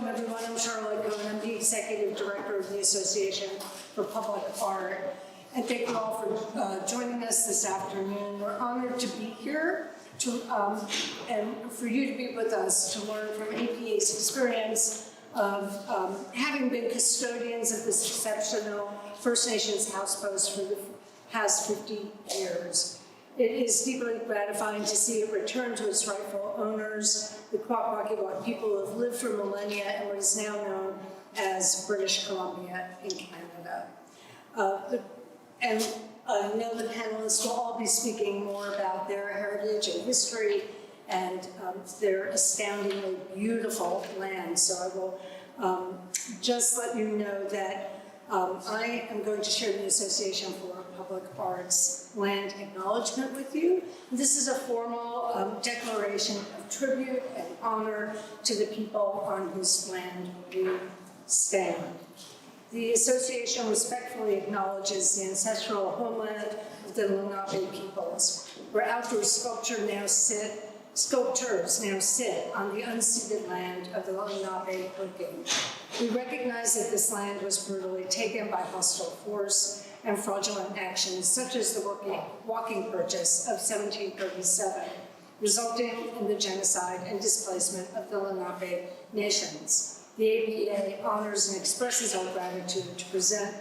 Welcome everyone, I'm Charlotte Cohen. I'm the Executive Director of the Association for Public Art. And thank you all for joining us this afternoon. We're honored to be here and for you to be with us to learn from APA's experience of having been custodians of this exceptional First Nations House Post for the past 50 years. It is deeply gratifying to see it return to its rightful owners, the Kwakwa people who have lived for millennia and what is now known as British Columbia in Canada. I know the panelists will all be speaking more about their heritage and history and their astoundingly beautiful land. So I will just let you know that I am going to share the Association for Public Arts land acknowledgement with you. This is a formal declaration of tribute and honor to the people on whose land we stand. The Association respectfully acknowledges the ancestral homeland of the Lenape peoples, where outdoor sculptures now sit on the unceded land of the Lenape Hoking. We recognize that this land was brutally taken by hostile force and fraudulent actions, such as the walking purchase of 1737, resulting in the genocide and displacement of the Lenape nations. The APA honors and expresses our gratitude to present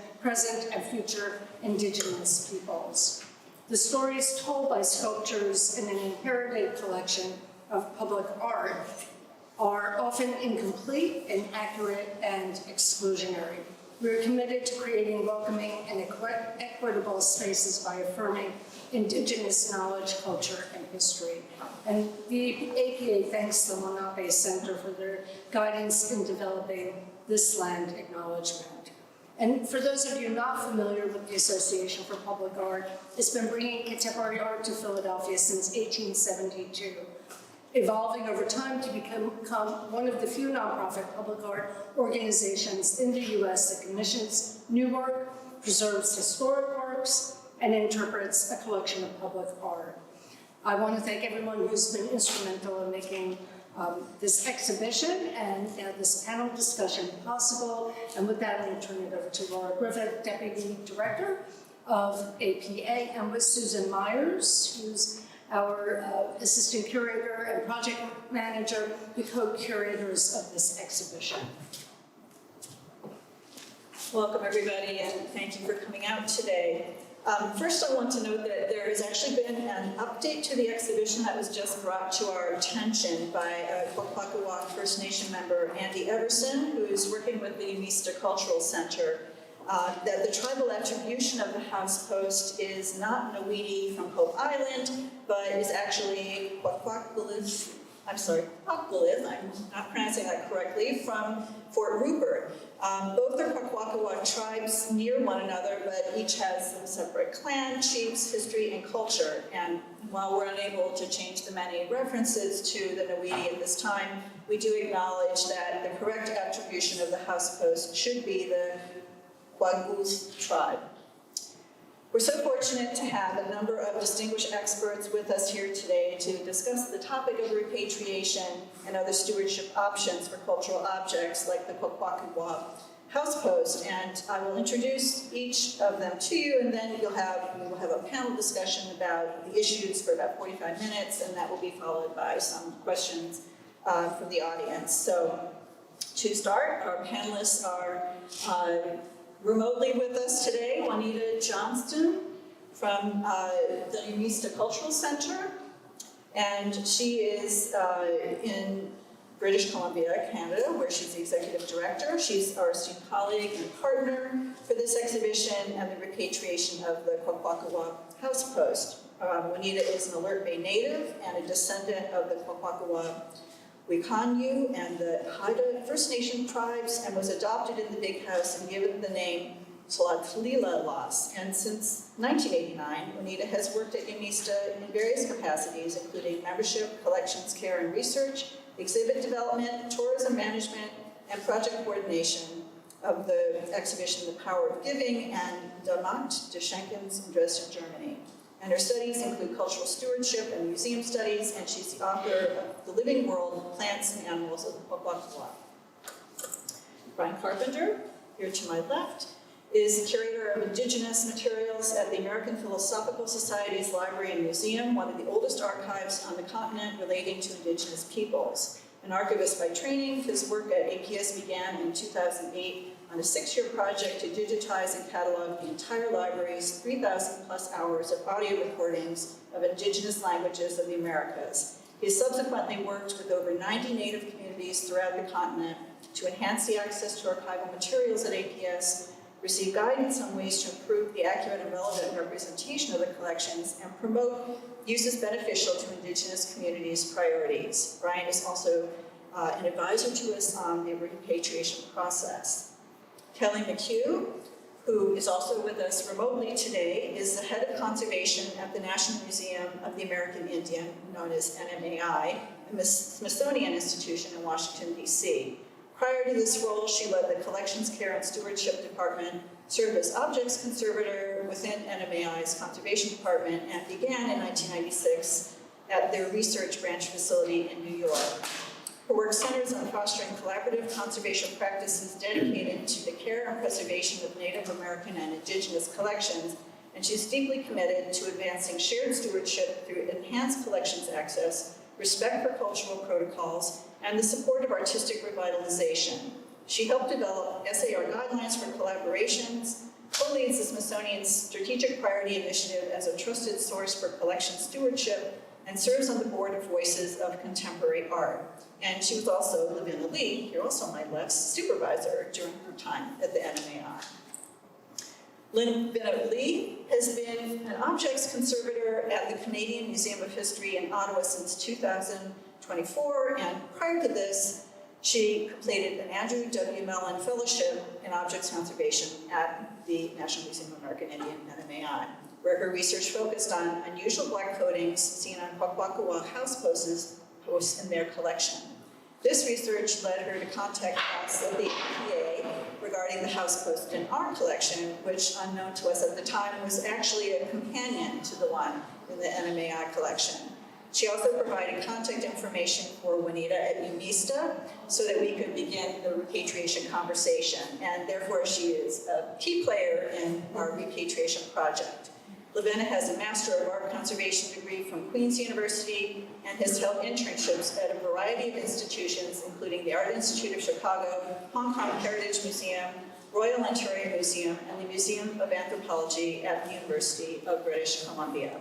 and future Indigenous peoples. The stories told by sculptors in an inherited collection of public art are often incomplete, inaccurate, and exclusionary. We are committed to creating welcoming and equitable spaces by affirming Indigenous knowledge, culture, and history. And the APA thanks the Lenape Center for their guidance in developing this land acknowledgement. And for those of you not familiar with the Association for Public Art, it's been bringing contemporary art to Philadelphia since 1872, evolving over time to become one of the few nonprofit public art organizations in the US that commissions new work, preserves historic works, and interprets a collection of public art. I want to thank everyone who's been instrumental in making this exhibition and this panel discussion possible. And with that, I'm going to turn it over to Laura Griffith, Deputy Director of APA, and with Susan Myers, who's our Assistant Curator and Project Manager, the co-curators of this exhibition. Welcome everybody, and thank you for coming out today. First, I want to note that there has actually been an update to the exhibition that was just brought to our attention by a Kwagu'ł First Nation member, Andy Everson, who is working with the Juanita Cultural Center, that the tribal attribution of the House Post is not ''wakw'' from Hope Island, but is actually Kwagu'ł, I'm not pronouncing that correctly, from Fort Rupert. Both are Kwagu'ł tribes near one another, but each has some separate clan, chiefs, history, and culture. And while we're unable to change the many references to the ''wakw'' at this time, we do acknowledge that the correct attribution of the House Post should be the Kwagu'ł tribe. We're so fortunate to have a number of distinguished experts with us here today to discuss the topic of repatriation and other stewardship options for cultural objects like the Kwagu'ł House Post. And I will introduce each of them to you, and then we will have a panel discussion about the issues for about 45 minutes, and that will be followed by some questions from the audience. So to start, our panelists are remotely with us today, Juanita Johnston from the Juanita Cultural Center, and she is in British Columbia, Canada, where she's the executive director. She's our esteemed colleague and partner for this exhibition and the repatriation of the Kwagu'ł House Post. Juanita is an Alert Bay native and a descendant of the Kwagu'ł and the Haida First Nation tribes, and was adopted in the Big House and given the name Tlatlila. And since 1989, Juanita has worked at UNISTA in various capacities, including membership, collections, care, and research, exhibit development, tourism management, and project coordination of the exhibition The Power of Giving and Der Macht des Schenkens in Dresden, Germany. And her studies include cultural stewardship and museum studies, and she's the author of The Living World, Plants and Animals of the Kwagu'ł. Brian Carpenter, here to my left, is the Curator of Indigenous Materials at the American Philosophical Society's Library and Museum, one of the oldest archives on the continent relating to Indigenous peoples. An archivist by training, his work at APS began in 2008 on a 6-year project to digitize and catalog the entire library's 3,000 plus hours of audio recordings of Indigenous languages of the Americas. He has subsequently worked with over 90 Native communities throughout the continent to enhance the access to archival materials at APS, receive guidance on ways to improve the accurate and relevant representation of the collections, and promote uses beneficial to Indigenous communities' priorities. Brian is also an advisor to us on the repatriation process. Kelly McHugh, who is also with us remotely today, is the head of conservation at the National Museum of the American Indian, known as NMAI, a Smithsonian institution in Washington, D.C. Prior to this role, she led the Collections Care and Stewardship Department, served as objects conservator within NMAI's Conservation Department, and began in 1996 at their research branch facility in New York. Her work centers on fostering collaborative conservation practices dedicated to the care and preservation of Native American and Indigenous collections, and she's deeply committed to advancing shared stewardship through enhanced collections access, respect for cultural protocols, and the support of artistic revitalization. She helped develop SAR guidelines for collaborations, co-leads the Smithsonian's Strategic Priority Initiative as a trusted source for collection stewardship, and serves on the board of Voices of Contemporary Art. And she was also, Lavina Lee, here also on my left, supervisor during her time at the NMAI. Lavina Lee has been an objects conservator at the Canadian Museum of History in Ottawa since 2024, and prior to this, she completed an Andrew W. Mellon Fellowship in Objects Conservation at the National Museum of American Indian, NMAI, where her research focused on unusual black coatings seen on Kwagu'ł House posts in their collection. This research led her to contact us at the EPA regarding the house post in our collection, which, unknown to us at the time, was actually a companion to the one in the NMAI collection. She also provided contact information for Juanita at ʼwakw so that we could begin the repatriation conversation, and therefore she is a key player in our repatriation project. Lavina has a Master of Art Conservation degree from Queen's University and has held internships at a variety of institutions, including the Art Institute of Chicago, Hong Kong Heritage Museum, Royal Ontario Museum, and the Museum of Anthropology at the University of British Columbia.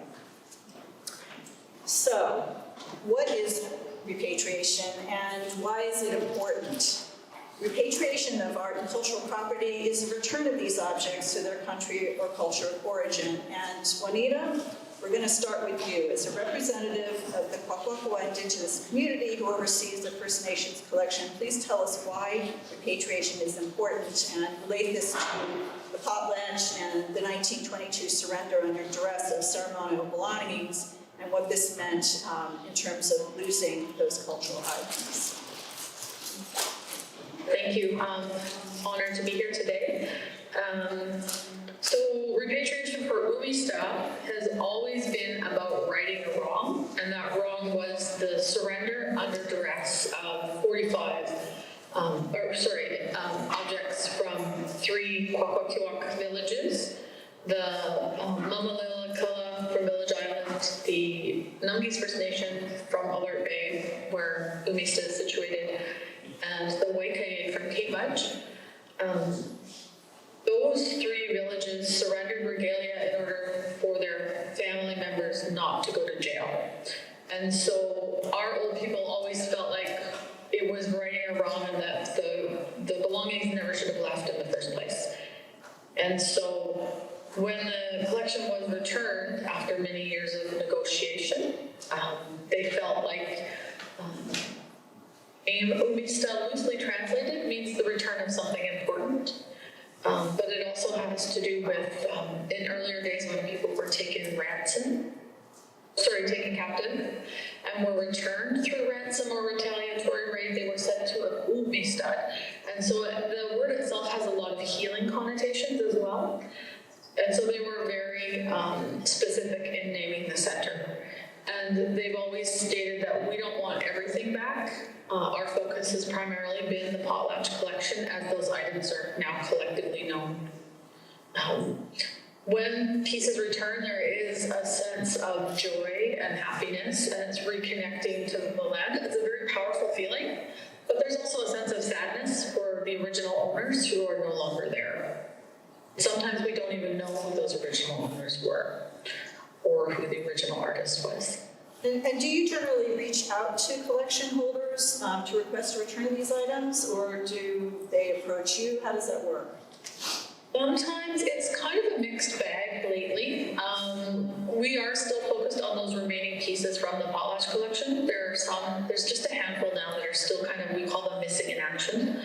So, what is repatriation and why is it important? Repatriation of art and cultural property is a return of these objects to their country or culture of origin. And Juanita, we're going to start with you. As a representative of the Kwakwa Indigenous community who oversees the First Nations collection, please tell us why repatriation is important and relate this to the potlatch and the 1922 surrender under duress of ceremonial belongings and what this meant in terms of losing those cultural items. Thank you. Honored to be here today. So repatriation for ʼwakw has always been about righting a wrong, and that wrong was the surrender under duress of 45 objects from 3 Kwakwa villages, the Mamalilakala from Village Island, the Nungis First Nation from Alert Bay, where ʼwakw is situated, and the ʼwakw from Cape Mudge. Those 3 villages surrendered regalia in order for their family members not to go to jail. And so our old people always felt like it was righting a wrong and that the belongings never should have left in the first place. And so when the collection was returned after many years of negotiation, they felt like ʼwakw, loosely translated, means the return of something important. But it also has to do with, in earlier days when people were taken captive, and were returned through ransom or retaliatory raid, they were sent to a ʼwakw. And so the word itself has a lot of healing connotations as well. And so they were very specific in naming the center. And they've always stated that we don't want everything back. Our focus has primarily been the potlatch collection, as those items are now collectively known. When pieces return, there is a sense of joy and happiness, and it's reconnecting to the land. It's a very powerful feeling, but there's also a sense of sadness for the original owners who are no longer there. Sometimes we don't even know who those original owners were, or who the original artist was. And do you generally reach out to collection holders to request a return of these items, or do they approach you? How does that work? Sometimes it's kind of a mixed bag lately. We are still focused on those remaining pieces from the potlatch collection. There's just a handful now that are still kind of, we call them missing in action.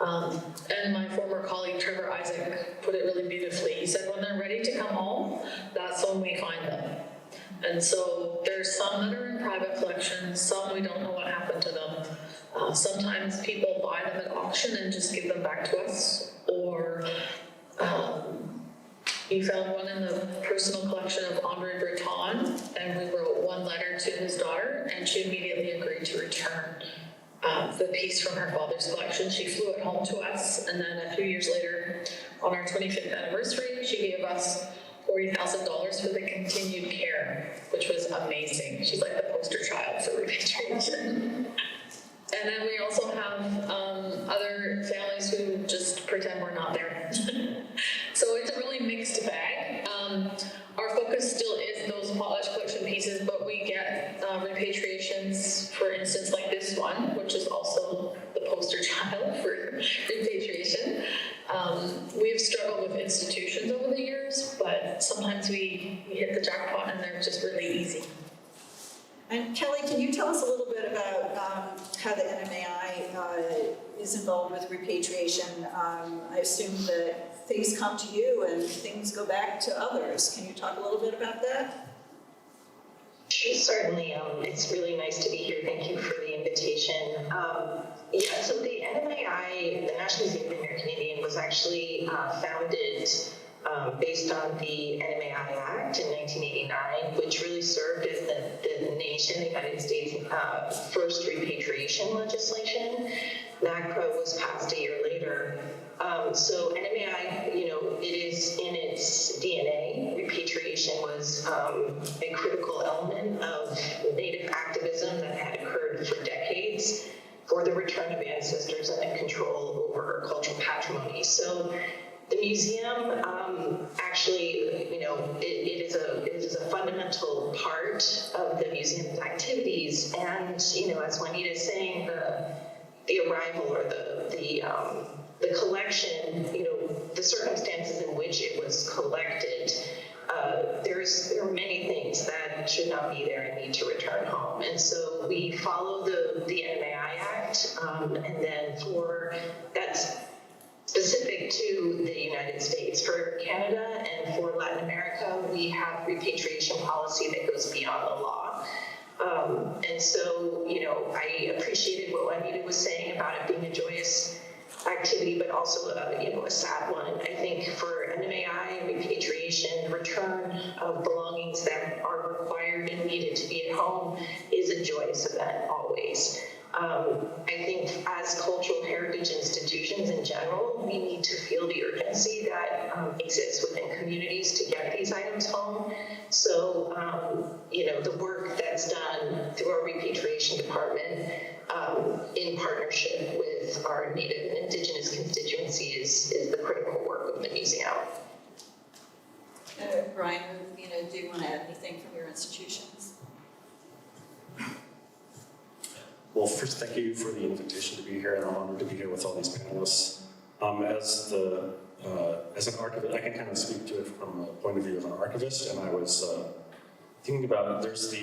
And my former colleague Trevor Isaac put it really beautifully. He said, when they're ready to come home, that's when we find them. And so there's some that are in private collections, some we don't know what happened to them. Sometimes people buy them at auction and just give them back to us, or we found one in the personal collection of Andre Breton, and we wrote one letter to his daughter, and she immediately agreed to return the piece from her father's collection. She flew it home to us, and then a few years later, on our 25th anniversary, she gave us $40,000 for the continued care, which was amazing. She's like the poster child for repatriation. And then we also have other families who just pretend we're not there. So it's a really mixed bag. Our focus still is those potlatch collection pieces, but we get repatriations, for instance, like this one, which is also the poster child for repatriation. We've struggled with institutions over the years, but sometimes we hit the jackpot and they're just really easy. And Kelly, can you tell us a little bit about how the NMAI is involved with repatriation? I assume that things come to you and things go back to others. Can you talk a little bit about that? Sure, certainly. It's really nice to be here. Thank you for the invitation. So the NMAI, the National Museum of the American Indian, was actually founded based on the NMAI Act in 1989, which really served as the nation, the United States' first repatriation legislation. ʼwakw was passed a year later. So NMAI, it is in its DNA. Repatriation was a critical element of Native activism that had occurred for decades for the return of ancestors and control over cultural patrimony. So the museum actually, it is a fundamental part of the museum's activities. And, as Juanita is saying, the arrival or the collection, the circumstances in which it was collected, there are many things that should not be there and need to return home. And so we follow the NMAI Act, and then for that's specific to the United States. For Canada and for Latin America, we have repatriation policy that goes beyond the law. And so, I appreciated what Juanita was saying about it being a joyous activity, but also, a sad one. I think for NMAI, repatriation, return of belongings that are required and needed to be at home is a joyous event always. I think as cultural heritage institutions in general, we need to feel the urgency that exists within communities to get these items home. So, the work that's done through our repatriation department in partnership with our Native and Indigenous constituency is the critical work of the museum. Brian, do you want to add anything from your institutions? Well, first, thank you for the invitation to be here, and I'm honored to be here with all these panelists. As an archivist, I can kind of speak to it from the point of view of an archivist, and I was thinking about, there's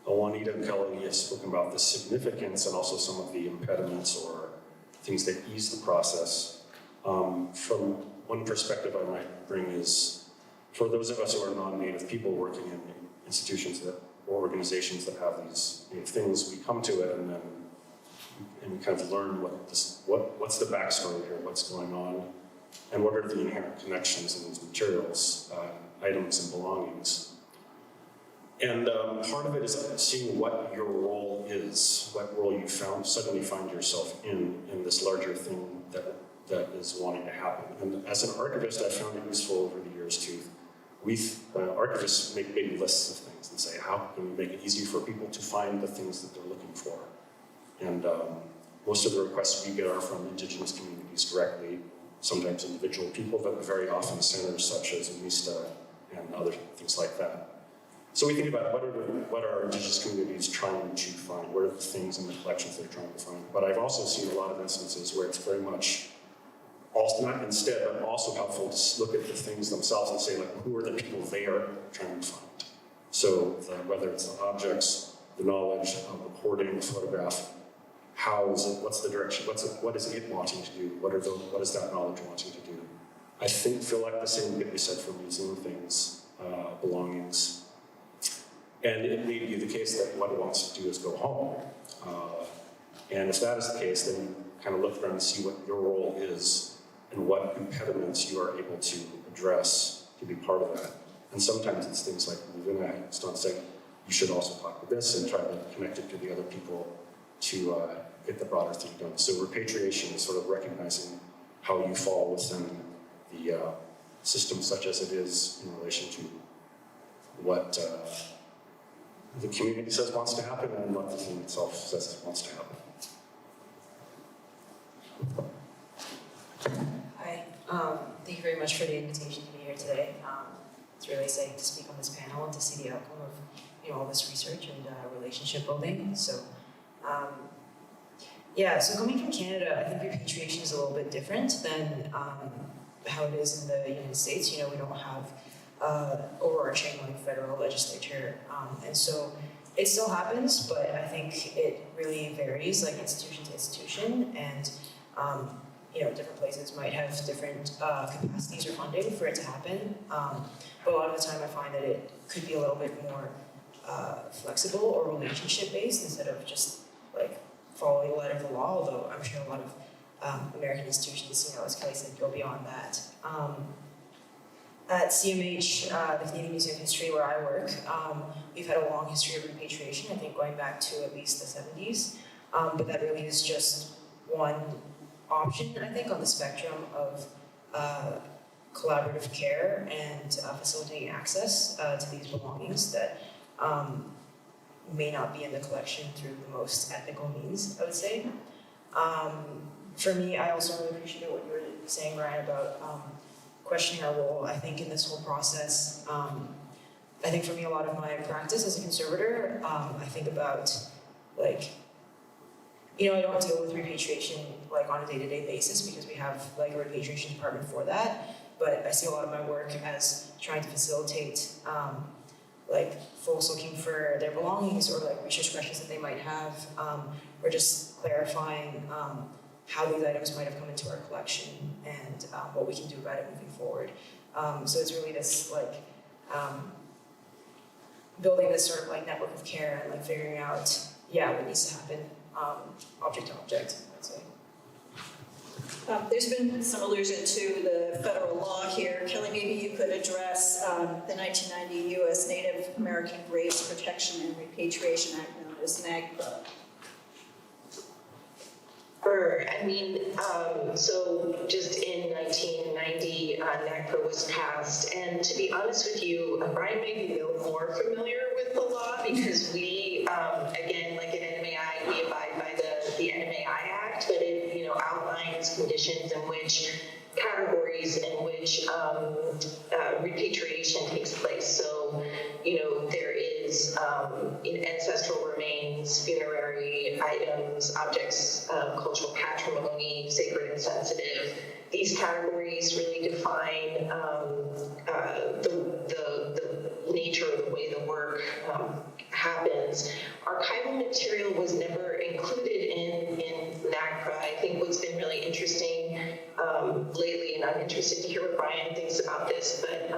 Juanita and Kelly have spoken about the significance and also some of the impediments or things that ease the process. From one perspective I might bring is, for those of us who are non-Native people working in institutions or organizations that have these things, we come to it and we kind of learn what's the backstory here, what's going on, and what are the inherent connections in these materials, items and belongings. And part of it is seeing what your role is, what role you suddenly find yourself in this larger thing that is wanting to happen. And as an archivist, I've found it useful over the years too. Archivists make big lists of things and say, how can we make it easier for people to find the things that they're looking for? And most of the requests we get are from Indigenous communities directly, sometimes individual people, but very often centers such as UNISTA and other things like that. So we think about what are Indigenous communities trying to find? What are the things in the collections they're trying to find? But I've also seen a lot of instances where it's very much, also, not instead, but also helpful to look at the things themselves and say, like, who are the people they are trying to find? So whether it's the objects, the knowledge, recording, the photograph, how is it, what's the direction, what is it wanting to do? What is that knowledge wanting to do? I feel like the same can be said for museum things, belongings. And it may be the case that what it wants to do is go home. And if that is the case, then you kind of look around and see what your role is and what impediments you are able to address to be part of that. And sometimes it's things like moving ahead. It's not saying you should also talk with this and try to connect it to the other people to get the broader thing done. So repatriation is sort of recognizing how you fall within the system such as it is in relation to what the community says wants to happen and what the thing itself says wants to happen. Hi, thank you very much for the invitation to be here today. It's really exciting to speak on this panel and to see the outcome of all this research and relationship building. So, so coming from Canada, I think repatriation is a little bit different than how it is in the United States. We don't have overarching federal legislature, and so it still happens, but I think it really varies, institution to institution, and different places might have different capacities or funding for it to happen. But a lot of the time, I find that it could be a little bit more flexible or relationship based instead of just following the letter of the law. Although I'm sure a lot of American institutions, as Kelly said, go beyond that. At CMH, the Canadian Museum of History, where I work, we've had a long history of repatriation, I think going back to at least the 70s. But that really is just one option, I think, on the spectrum of collaborative care and facilitating access to these belongings that may not be in the collection through the most ethical means, I would say. For me, I also really appreciated what you were saying, Ryan, about questioning our role. I think in this whole process, I think for me, a lot of my practice as a conservator, I think about I don't deal with repatriation on a day-to-day basis because we have a repatriation department for that. But I see a lot of my work as trying to facilitate folks looking for their belongings or research questions that they might have, or just clarifying how these items might have come into our collection and what we can do about it moving forward. So it's really this building this sort of network of care and figuring out what needs to happen object to object, I'd say. There's been some allusion to the federal law here. Kelly, maybe you could address the 1990 U.S. Native American Graves Protection and Repatriation Act, known as NAGPRA. Sure. So just in 1990, NAGPRA was passed, and to be honest with you, Brian may be a little more familiar with the law because we, again, like at NMAI, we abide by the NMAI Act, but it, outlines conditions in which categories in which repatriation takes place. So, there is ancestral remains, funerary items, objects of cultural patrimony, sacred and sensitive. These categories really define the nature of the way the work happens. Archival material was never included in NAGPRA. I think what's been really interesting lately, and I'm interested to hear what Brian thinks about this, but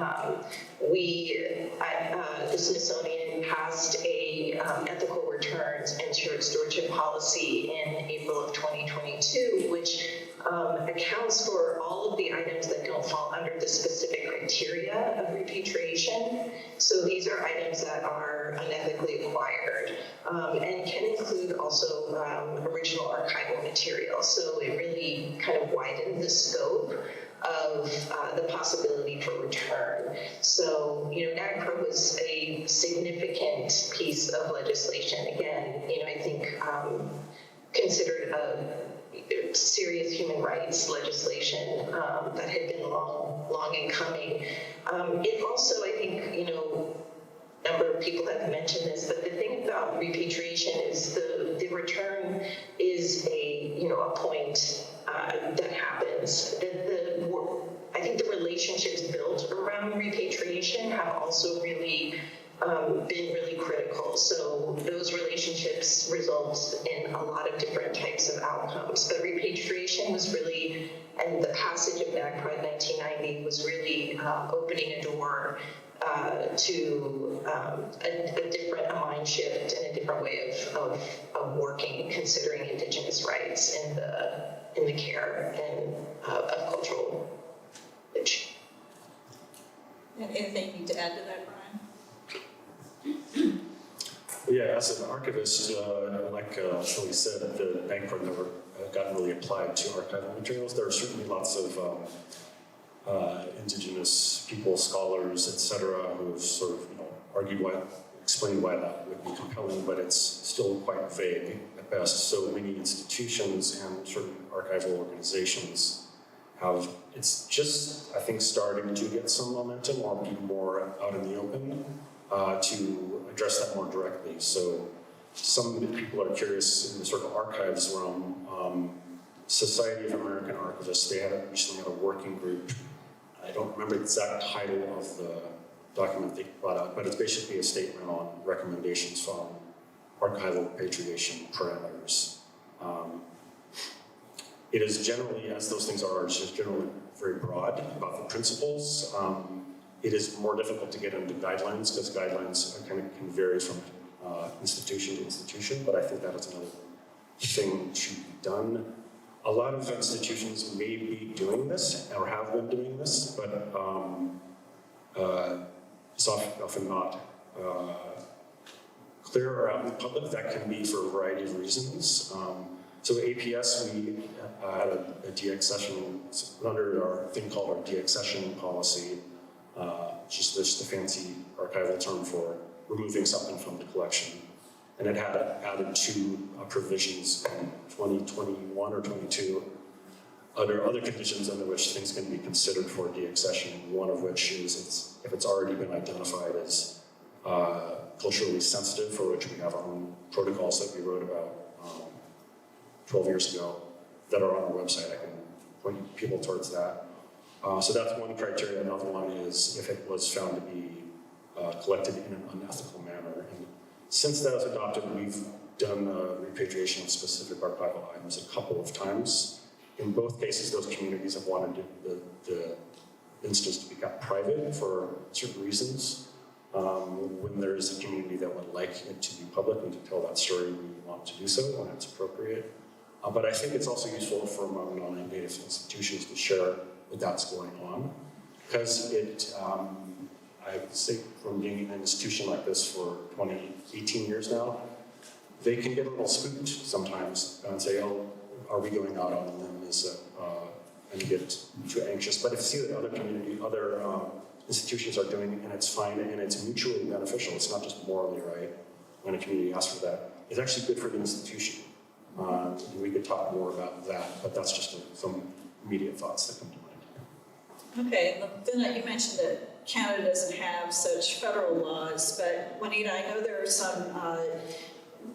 the Smithsonian passed a ethical returns and stewardship policy in April of 2022, which accounts for all of the items that don't fall under the specific criteria of repatriation. So these are items that are unethically acquired, and can include also original archival material. So it really kind of widened the scope of the possibility for return. So, ʼwakw was a significant piece of legislation. Again, I think considered a serious human rights legislation that had been long in coming. It also, I think, a number of people have mentioned this, but the thing about repatriation is the return is a point that happens. I think the relationships built around repatriation have also really been really critical. So those relationships result in a lot of different types of outcomes. But repatriation was really, and the passage of ʼwakw in 1990 was really opening a door to a mind shift and a different way of working and considering Indigenous rights in the care and of cultural knowledge. And anything you need to add to that, Brian? Yeah, as an archivist, like Shelley said, the ʼwakw never got really applied to archival materials. There are certainly lots of Indigenous people, scholars, etc., who have sort of explained why that would be compelling, but it's still quite vague at best. So many institutions and certain archival organizations have, it's just, I think, starting to get some momentum or be more out in the open to address that more directly. So some people are curious in the sort of archives realm. Society of American Archivists, they recently had a working group. I don't remember the exact title of the document they brought out, but it's basically a statement on recommendations from archival repatriation parameters. It is generally, as those things are, it's just generally very broad about the principles. It is more difficult to get into guidelines because guidelines can vary from institution to institution, but I think that is another thing to be done. A lot of institutions may be doing this or have been doing this, but it's often not clear or out in the public. That can be for a variety of reasons. So APS, we had a deaccession under our thing called our deaccession policy, which is just the fancy archival term for removing something from the collection. And it had added two provisions in 2021 or 22 under other conditions under which things can be considered for deaccession, one of which is if it's already been identified as culturally sensitive, for which we have our own protocols that we wrote about 12 years ago that are on our website. I can point people towards that. So that's one criteria. Another one is if it was found to be collected in an unethical manner. And since that was adopted, we've done repatriation of specific archival items a couple of times. In both cases, those communities have wanted the instance to be kept private for certain reasons. When there is a community that would like it to be public and to tell that story, we want to do so when it's appropriate. But I think it's also useful for among non-native institutions to share that that's going on, because it, I would say from being in an institution like this for 18 years now, they can get a little spooked sometimes and say, oh, are we going out on a limb? And get too anxious. But if you see that other institutions are doing it and it's fine and it's mutually beneficial, it's not just morally right when a community asks for that, it's actually good for the institution. We could talk more about that, but that's just some immediate thoughts that come to mind. Okay, then you mentioned that Canada doesn't have such federal laws, but Juanita, I know there are some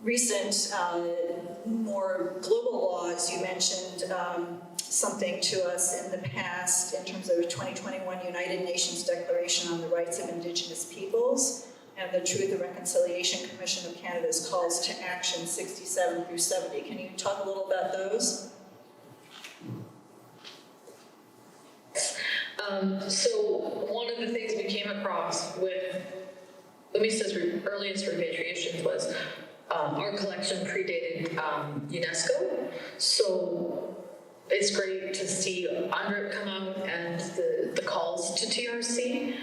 recent, more global laws. You mentioned something to us in the past in terms of the 2021 United Nations Declaration on the Rights of Indigenous Peoples and the Truth and Reconciliation Commission of Canada's calls to action 67 through 70. Can you talk a little about those? So one of the things we came across with Lumisa's earliest repatriations was our collection predated UNESCO. So it's great to see UNDRIP come out and the calls to TRC.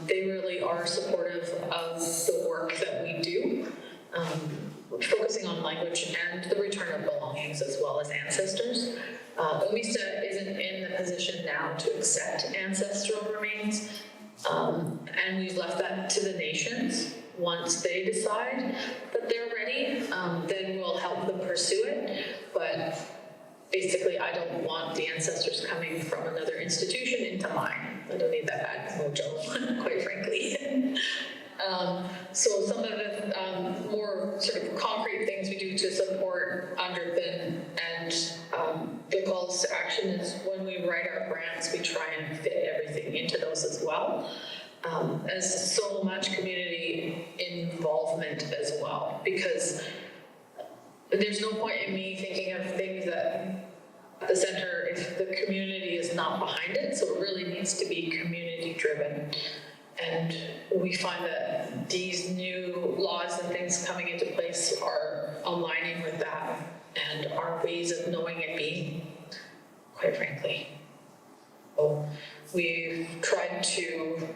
They really are supportive of the work that we do, focusing on language and the return of belongings as well as ancestors. UMISTA isn't in the position now to accept ancestral remains, and we've left that to the nations. Once they decide that they're ready, then we'll help them pursue it. But basically, I don't want the ancestors coming from another institution into mine. I don't need that bad mojo, quite frankly. So some of the more sort of concrete things we do to support UNDRIP and the calls to action is when we write our grants, we try and fit everything into those as well. As so much community involvement as well, because there's no point in me thinking of things that the center if the community is not behind it, so it really needs to be community driven. And we find that these new laws and things coming into place are aligning with that and our ways of knowing and being, quite frankly. So we've tried to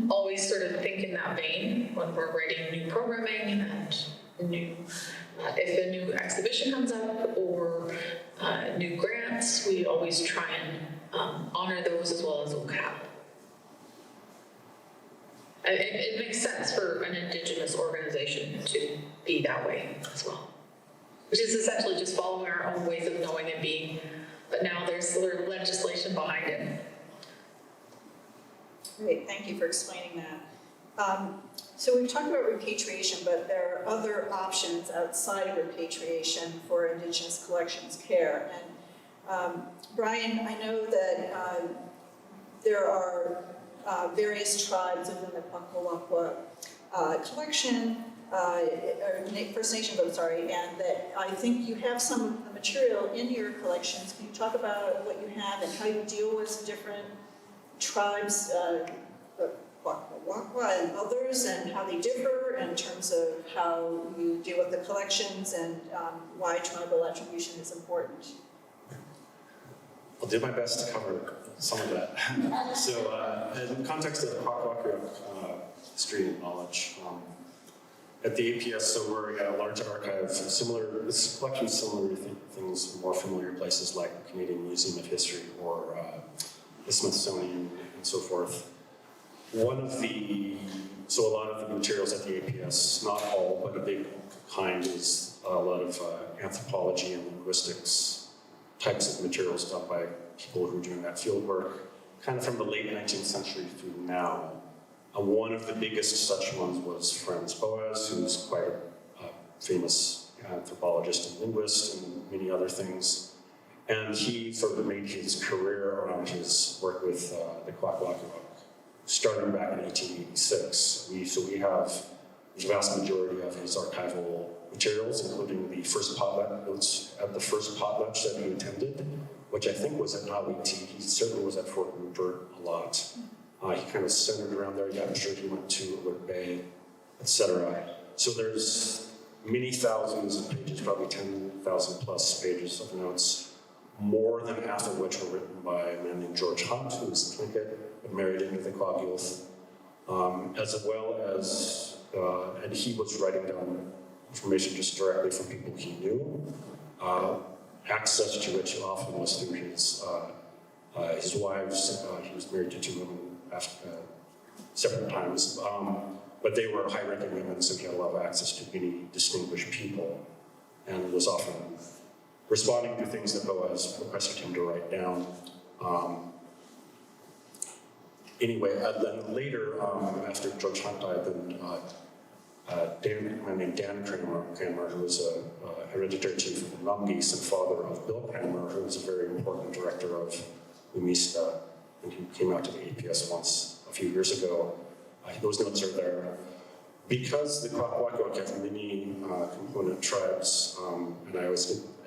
always sort of think in that vein when we're writing new programming and new, if a new exhibition comes up or new grants, we always try and honor those as well as ʼwakw. It makes sense for an Indigenous organization to be that way as well, which is essentially just following our own ways of knowing and being, but now there's sort of legislation behind it. Great, thank you for explaining that. So we've talked about repatriation, but there are other options outside of repatriation for Indigenous collections care. And Brian, I know that there are various tribes within the Kwagu'ł collection, or First Nations, I'm sorry, and that I think you have some of the material in your collections. Can you talk about what you have and how you deal with different tribes, ʼwakw and others, and how they differ in terms of how you deal with the collections and why tribal attribution is important? I'll do my best to cover some of that. So in the context of the Kwakwaka'wakw history and knowledge, at the APS, so we're a large archive, similar, this collection is similar to things, more familiar places like the Canadian Museum of History or the Smithsonian and so forth. One of the, so a lot of the materials at the APS, not all, but a big kind is a lot of anthropology and linguistics types of materials done by people who are doing that field work, kind of from the late 19th century through now. One of the biggest such ones was Franz Boas, who's quite a famous anthropologist and linguist and many other things. And he sort of made his career around his work with the Kwagu'ł, starting back in 1886. So we have the vast majority of his archival materials, including the first potlatch notes at the first potlatch that he attended, which I think was at ʼwakw. He certainly was at Fort Rupert a lot. He kind of centered around there. Yeah, I'm sure he went to Wood Bay, etc. So there's many thousands of pages, probably 10,000 plus pages of notes, more than half of which were written by a man named George Hunt, who was a Tlingit, but married into the Kwagu'ł, as well as, and he was writing down information just directly from people he knew, access to which often was through his wives. He was married to 2 women several times, but they were high-ranking women, so he had a lot of access to many distinguished people, and was often responding to things that Boas requested him to write down. Anyway, then later, after George Hunt died, then a man named Dan Cranmer, who was a hereditary chief of the Namgis and father of Bill Cranmer, who was a very important director of UMISTA, and he came out to the APS once a few years ago. Those notes are there. Because the Kwakwaka'wakw have many component tribes, and I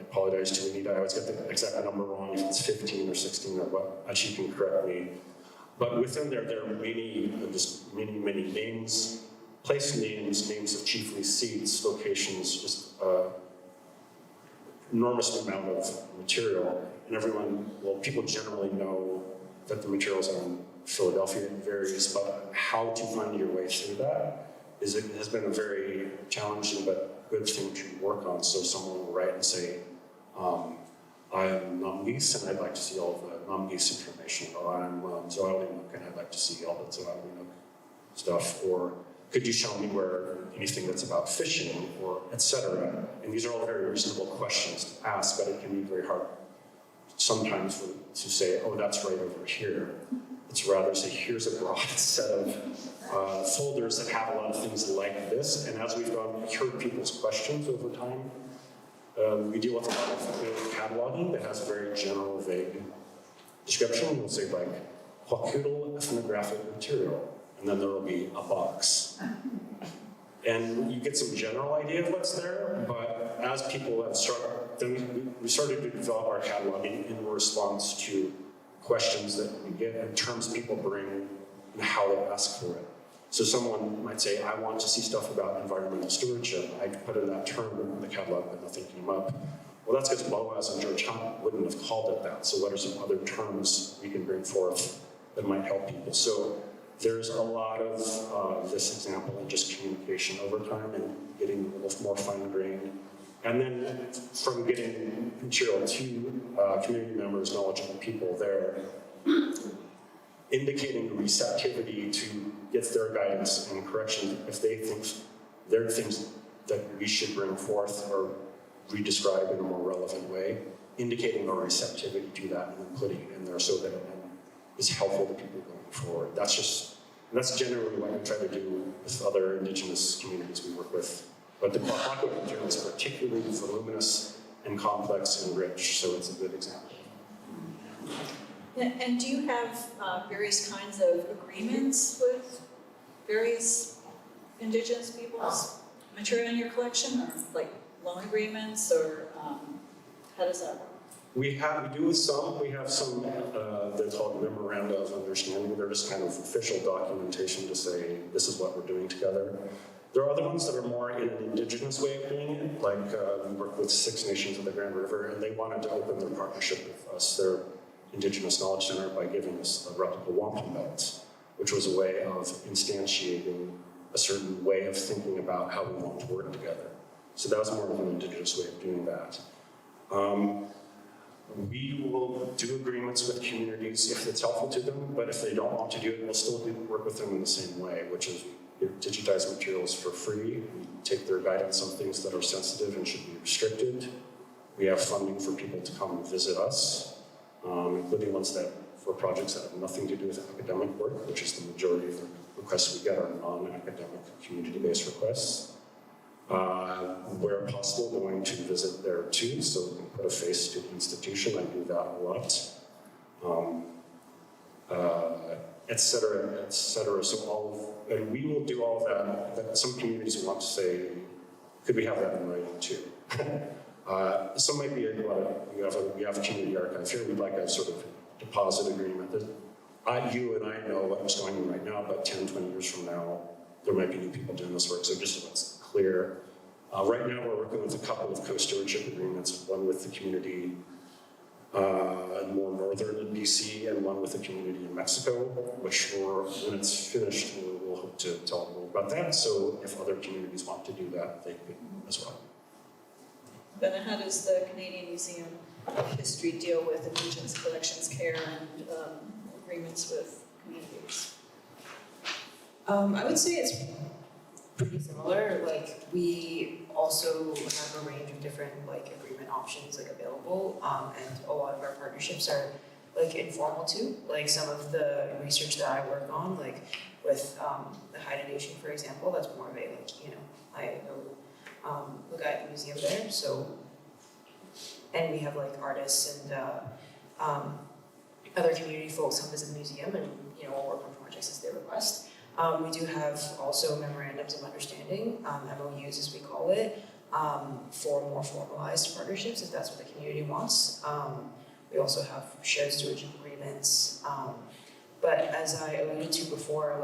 apologize to Juanita, I always get the exact number wrong, if it's 15 or 16 or what, she can correct me. But within there are many, just many names, place names, names of chiefly seats, locations, just enormous amount of material, and people generally know that the materials are in Philadelphia. It varies, but how to find your way through that has been a very challenging but good thing to work on. So someone will write and say, I'm Namgis and I'd like to see all the Namgis information, or I'm Zoalimuk and I'd like to see all the Zoalimuk stuff, or could you show me where anything that's about fishing, or etc. And these are all very reasonable questions to ask, but it can be very hard sometimes to say, oh, that's right over here. It's rather say, here's a broad set of folders that have a lot of things like this, and as we've heard people's questions over time, we deal with a lot of cataloging that has a very general, vague description. We'll say like, Kwagu'ł ethnographic material, and then there will be a box. And you get some general idea of what's there, but as people have we started to develop our cataloging in response to questions that we get and terms people bring and how they ask for it. So someone might say, I want to see stuff about environmental stewardship. I put in that term in the catalog, but nothing came up. Well, that's because Boaz and George Hunt wouldn't have called it that. So what are some other terms we can bring forth that might help people? So there's a lot of this example in just communication over time and getting a little more fine-grained. And then from getting material to community members, knowledgeable people there, indicating receptivity to get their guidance and correction if they think there are things that we should bring forth or re-describe in a more relevant way, indicating our receptivity to that and then putting it in there so that it is helpful to people going forward. That's generally what we try to do with other Indigenous communities we work with. But the Kwakwa material is particularly voluminous and complex and rich, so it's a good example. And do you have various kinds of agreements with various Indigenous peoples' material in your collection, or like loan agreements, or how does that work? We do with some. We have some, they're called memoranda of understanding. They're just kind of official documentation to say, this is what we're doing together. There are other ones that are more in an Indigenous way of doing it, like we work with 6 nations of the Grand River, and they wanted to open their partnership with us, their Indigenous Knowledge Center, by giving us a replica wampum belt, which was a way of instantiating a certain way of thinking about how we want to work together. So that was more of an Indigenous way of doing that. We will do agreements with communities if it's helpful to them, but if they don't want to do it, we'll still work with them in the same way, which is we digitize materials for free. We take their guidance on things that are sensitive and should be restricted. We have funding for people to come and visit us, including ones for projects that have nothing to do with academic work, which is the majority of the requests we get are non-academic community-based requests. Where possible, going to visit there too, so we can put a face to the institution. I do that a lot. Et cetera, et cetera. So and we will do all of that. Some communities want to say, could we have that in writing too? Some might be, we have a community archive here, we'd like a sort of deposit agreement that you and I know what's going on right now, but 10, 20 years from now, there might be new people doing this work, so just so it's clear. Right now, we're working with a couple of co-stewardship agreements, one with the community more northern in BC, and one with the community in Mexico, which when it's finished, we'll hope to tell them more about that. So if other communities want to do that, they could as well. Then how does the Canadian Museum of History deal with Indigenous collections care and agreements with communities? I would say it's pretty similar. Like, we also have a range of different agreement options available, and a lot of our partnerships are informal too. Like some of the research that I work on, with the Haida Nation, for example, that's more of a I know the guy at the museum there, so, and we have artists and other community folks come visit the museum, and we'll work on projects as they request. We do have also memorandums of understanding, MOUs as we call it, for more formalized partnerships if that's what the community wants. We also have shared stewardship agreements, but as I alluded to before,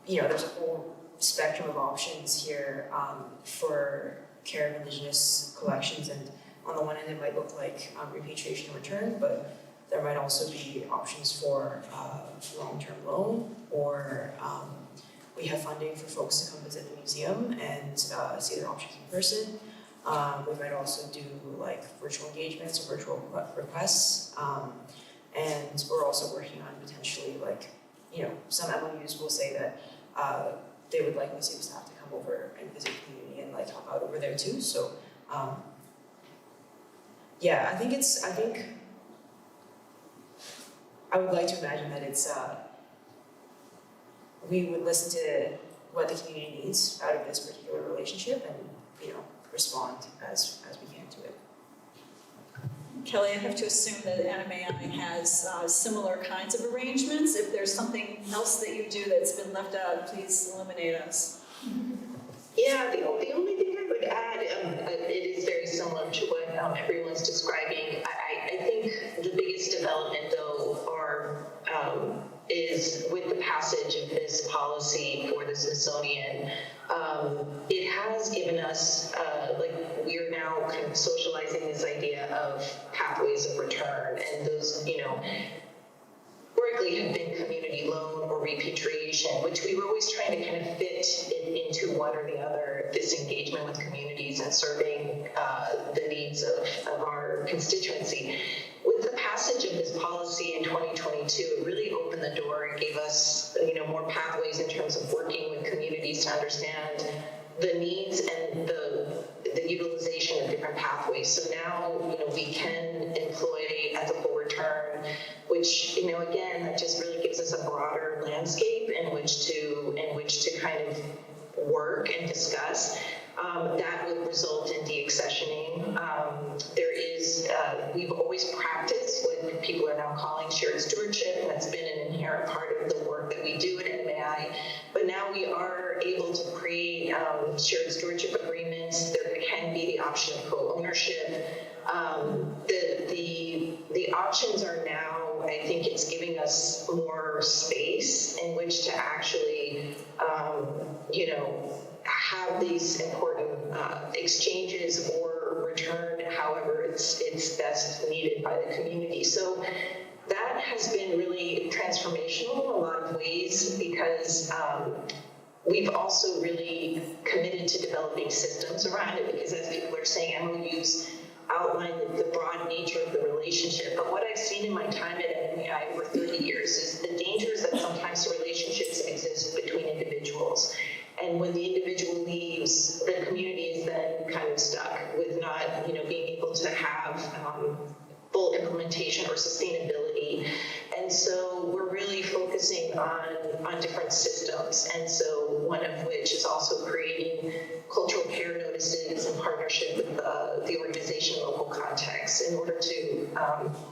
there's a whole spectrum of options here for care of Indigenous collections, and on the one end, it might look like repatriation and return, but there might also be options for long-term loan, or we have funding for folks to come visit the museum and see their options in person. We might also do like virtual engagements or virtual requests, and we're also working on potentially like, some MOUs will say that they would like museum staff to come over and visit the community and like help out over there too. So yeah, I think I would like to imagine that it's we would listen to what the community needs out of this particular relationship and respond as we can to it. Kelly, I have to assume that NMAI has similar kinds of arrangements. If there's something else that you do that's been left out, please illuminate us. Yeah, the only thing I would add, it is very similar to what everyone's describing. I think the biggest development, though, is with the passage of this policy for the Smithsonian. It has given us, we are now kind of socializing this idea of pathways of return, and those, historically have been community loan or repatriation, which we were always trying to kind of fit it into one or the other, this engagement with communities and serving the needs of our constituency. With the passage of this policy in 2022, it really opened the door and gave us, more pathways in terms of working with communities to understand the needs and the utilization of different pathways. So now, we can employ ethical return, which, again, that just really gives us a broader landscape in which to kind of work and discuss. That would result in deaccessioning. There is, we've always practiced what people are now calling shared stewardship, and that's been an inherent part of the work that we do at NMAI. But now we are able to create shared stewardship agreements. There can be the option of co-ownership. The options are now, I think it's giving us more space in which to actually, have these important exchanges or return however it's best needed by the community. So that has been really transformational in a lot of ways, because we've also really committed to developing systems around it, because as people are saying, MOUs outline the broad nature of the relationship. But what I've seen in my time at NMAI over 30 years is the dangers that sometimes relationships exist between individuals. And when the individual leaves, the community is then kind of stuck with not, being able to have full implementation or sustainability. And so we're really focusing on different systems. And so one of which is also creating cultural care notices in partnership with the organization in local contexts in order to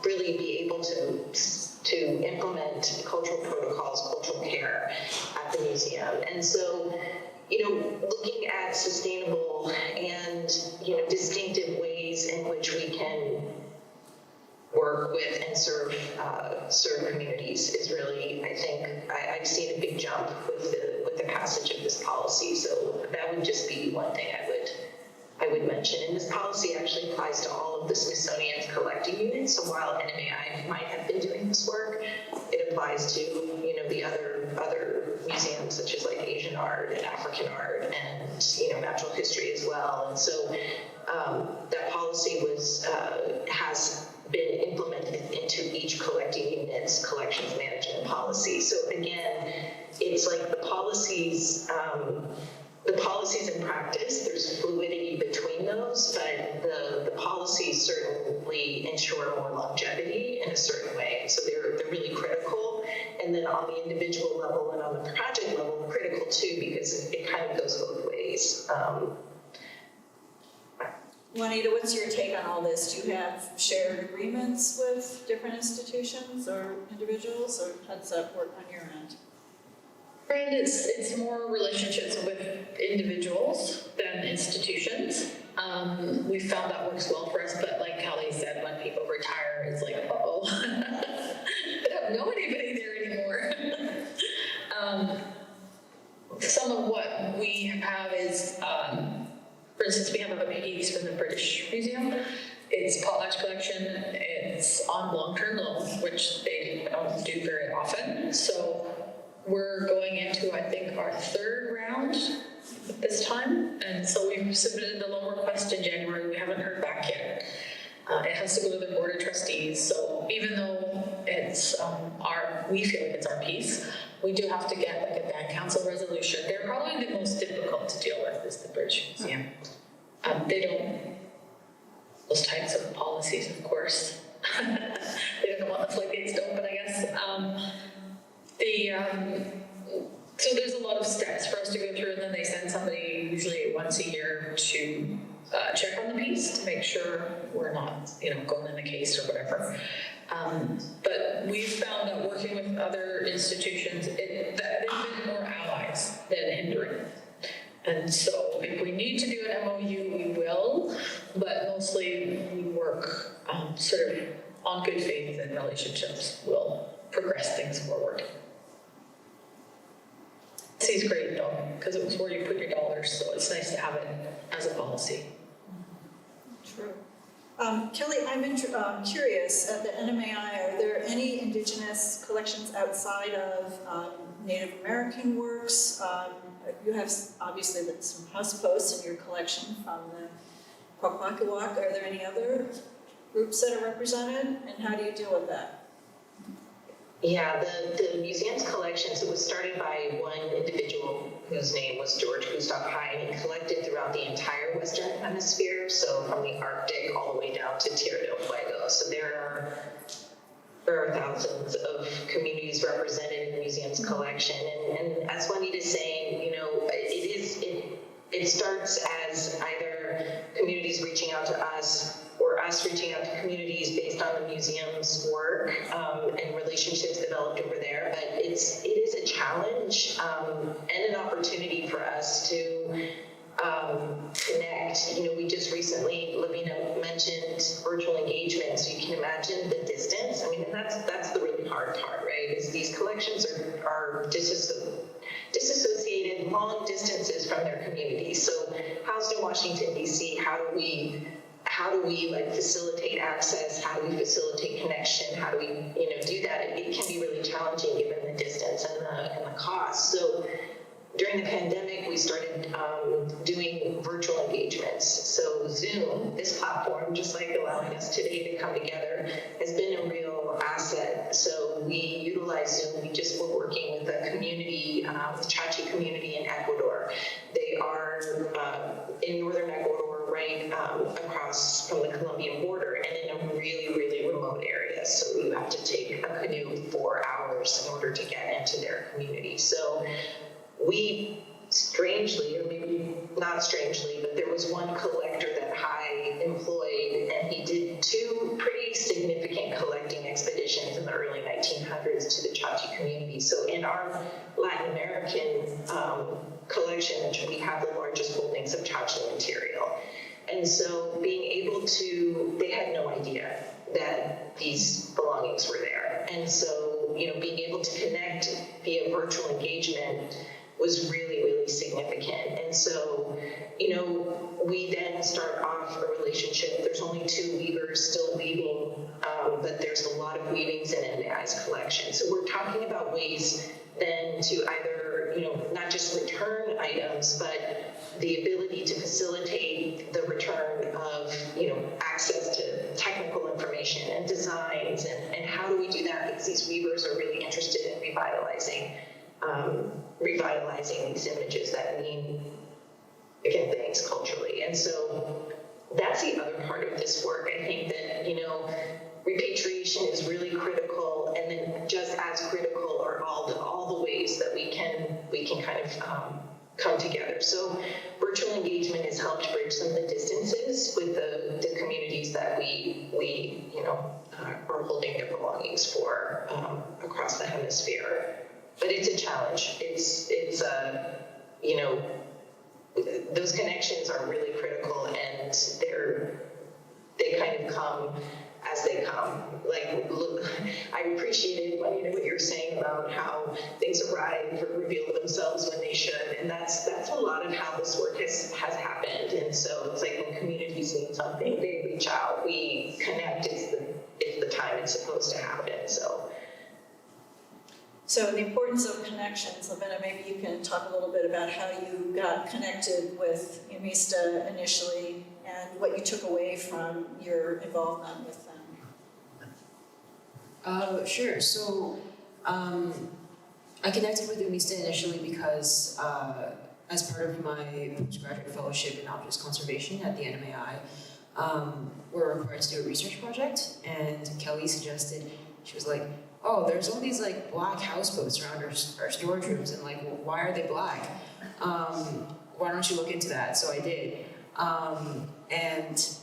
really be able to implement cultural protocols, cultural care at the museum. And so, looking at sustainable and, distinctive ways in which we can work with and serve communities is really, I think, I've seen a big jump with the passage of this policy. So that would just be one thing I would mention. And this policy actually applies to all of the Smithsonian's collecting units. So while NMAI might have been doing this work, it applies to, the other museums such as like Asian art and African art and, natural history as well. And so that policy has been implemented into each collecting unit's collections management policy. So again, it's like the policies in practice, there's fluidity between those, but the policies certainly ensure more longevity in a certain way. So they're really critical. And then on the individual level and on the project level, critical too, because it kind of goes both ways. Juanita, what's your take on all this? Do you have shared agreements with different institutions or individuals, or how does that work on your end? And it's more relationships with individuals than institutions. We found that works well for us, but like Kelly said, when people retire, it's like, uh-oh, I don't know anybody there anymore. Some of what we have is, for instance, we have a piece from the British Museum, which they don't do very often. So we're going into, I think, our third round at this time. And so we've submitted the loan request in January. We haven't heard back yet. It has to go to the board of trustees. So even though it's we feel like it's our piece, we do have to get like a band council resolution. They're probably the most difficult to deal with is the British Museum. They don't, those types of policies, of course. They don't want the floodgates to open, I guess. So there's a lot of steps for us to go through, and then they send somebody usually once a year to check on the piece to make sure we're not, going in the case or whatever. But we've found that working with other institutions, that they've been more allies than hindering. And so if we need to do an MOU, we will, but mostly we work sort of on good faith and relationships will progress things forward. It's great though, because it was where you put your dollars, so it's nice to have it as a policy. True. Kelly, I'm curious, at the NMAI, are there any Indigenous collections outside of Native American works? You have obviously some House Posts in your collection from the Kwagu'ł. Are there any other groups that are represented, and how do you deal with that? Yeah, the museum's collections, it was started by one individual whose name was George Gustav High, and he collected throughout the entire Western Hemisphere, so from the Arctic all the way down to Tierra del Fuego. So there are thousands of communities represented in the museum's collection, and as Juanita's saying, it starts as either communities reaching out to us or us reaching out to communities based on the museum's work and relationships developed over there. But it is a challenge and an opportunity for us to connect. We just recently, Lavina mentioned virtual engagement, so you can imagine the distance. I mean, and that's the really hard part, right? Is these collections are disassociated long distances from their communities. So housed in Washington, D.C., how do we facilitate access? How do we facilitate connection? How do we, do that? It can be really challenging given the distance and the cost. So during the pandemic, we started doing virtual engagements. So Zoom, this platform, just like allowing us today to come together, has been a real asset. So we utilize Zoom. We just were working with a community, the Chachi community in Ecuador. They are in northern Ecuador, right across from the Colombian border, and in a really, really remote area. So you have to take a canoe 4 hours in order to get into their community. So we strangely, or maybe not strangely, but there was one collector that High employed, and he did 2 pretty significant collecting expeditions in the early 1900s to the Chachi community. So in our Latin American collection, we have the largest holdings of Chachi material. And so being able to, they had no idea that these belongings were there. And so, being able to connect via virtual engagement was really, really significant. And so, we then start off a relationship. There's only 2 weavers still weaving, but there's a lot of weavings in NMAI's collection. So we're talking about ways then to either, not just return items, but the ability to facilitate the return of, access to technical information and designs, and how do we do that? Because these weavers are really interested in revitalizing these images that mean again things culturally. And so that's the other part of this work. I think that, repatriation is really critical, and then just as critical are all the ways that we can kind of come together. So virtual engagement has helped bridge some of the distances with the communities that we are holding their belongings for across the hemisphere. But it's a challenge. It's those connections are really critical, and they kind of come as they come. Like, look, I appreciated what you're saying about how things arrive or reveal themselves when they should, and that's a lot of how this work has happened. And so it's like when communities need something, they reach out, we connect. if the time it's supposed to happen. So the importance of connections, Lavina, maybe you can talk a little bit about how you got connected with Umista initially and what you took away from your involvement with them. Sure. So I connected with Umista initially because as part of my postgraduate fellowship in objects conservation at the NMAI, we're required to do a research project, and Kelly suggested, she was like, oh, there's all these like black house posts around our storage rooms, and like, well, why are they black? Why don't you look into that? So I did. And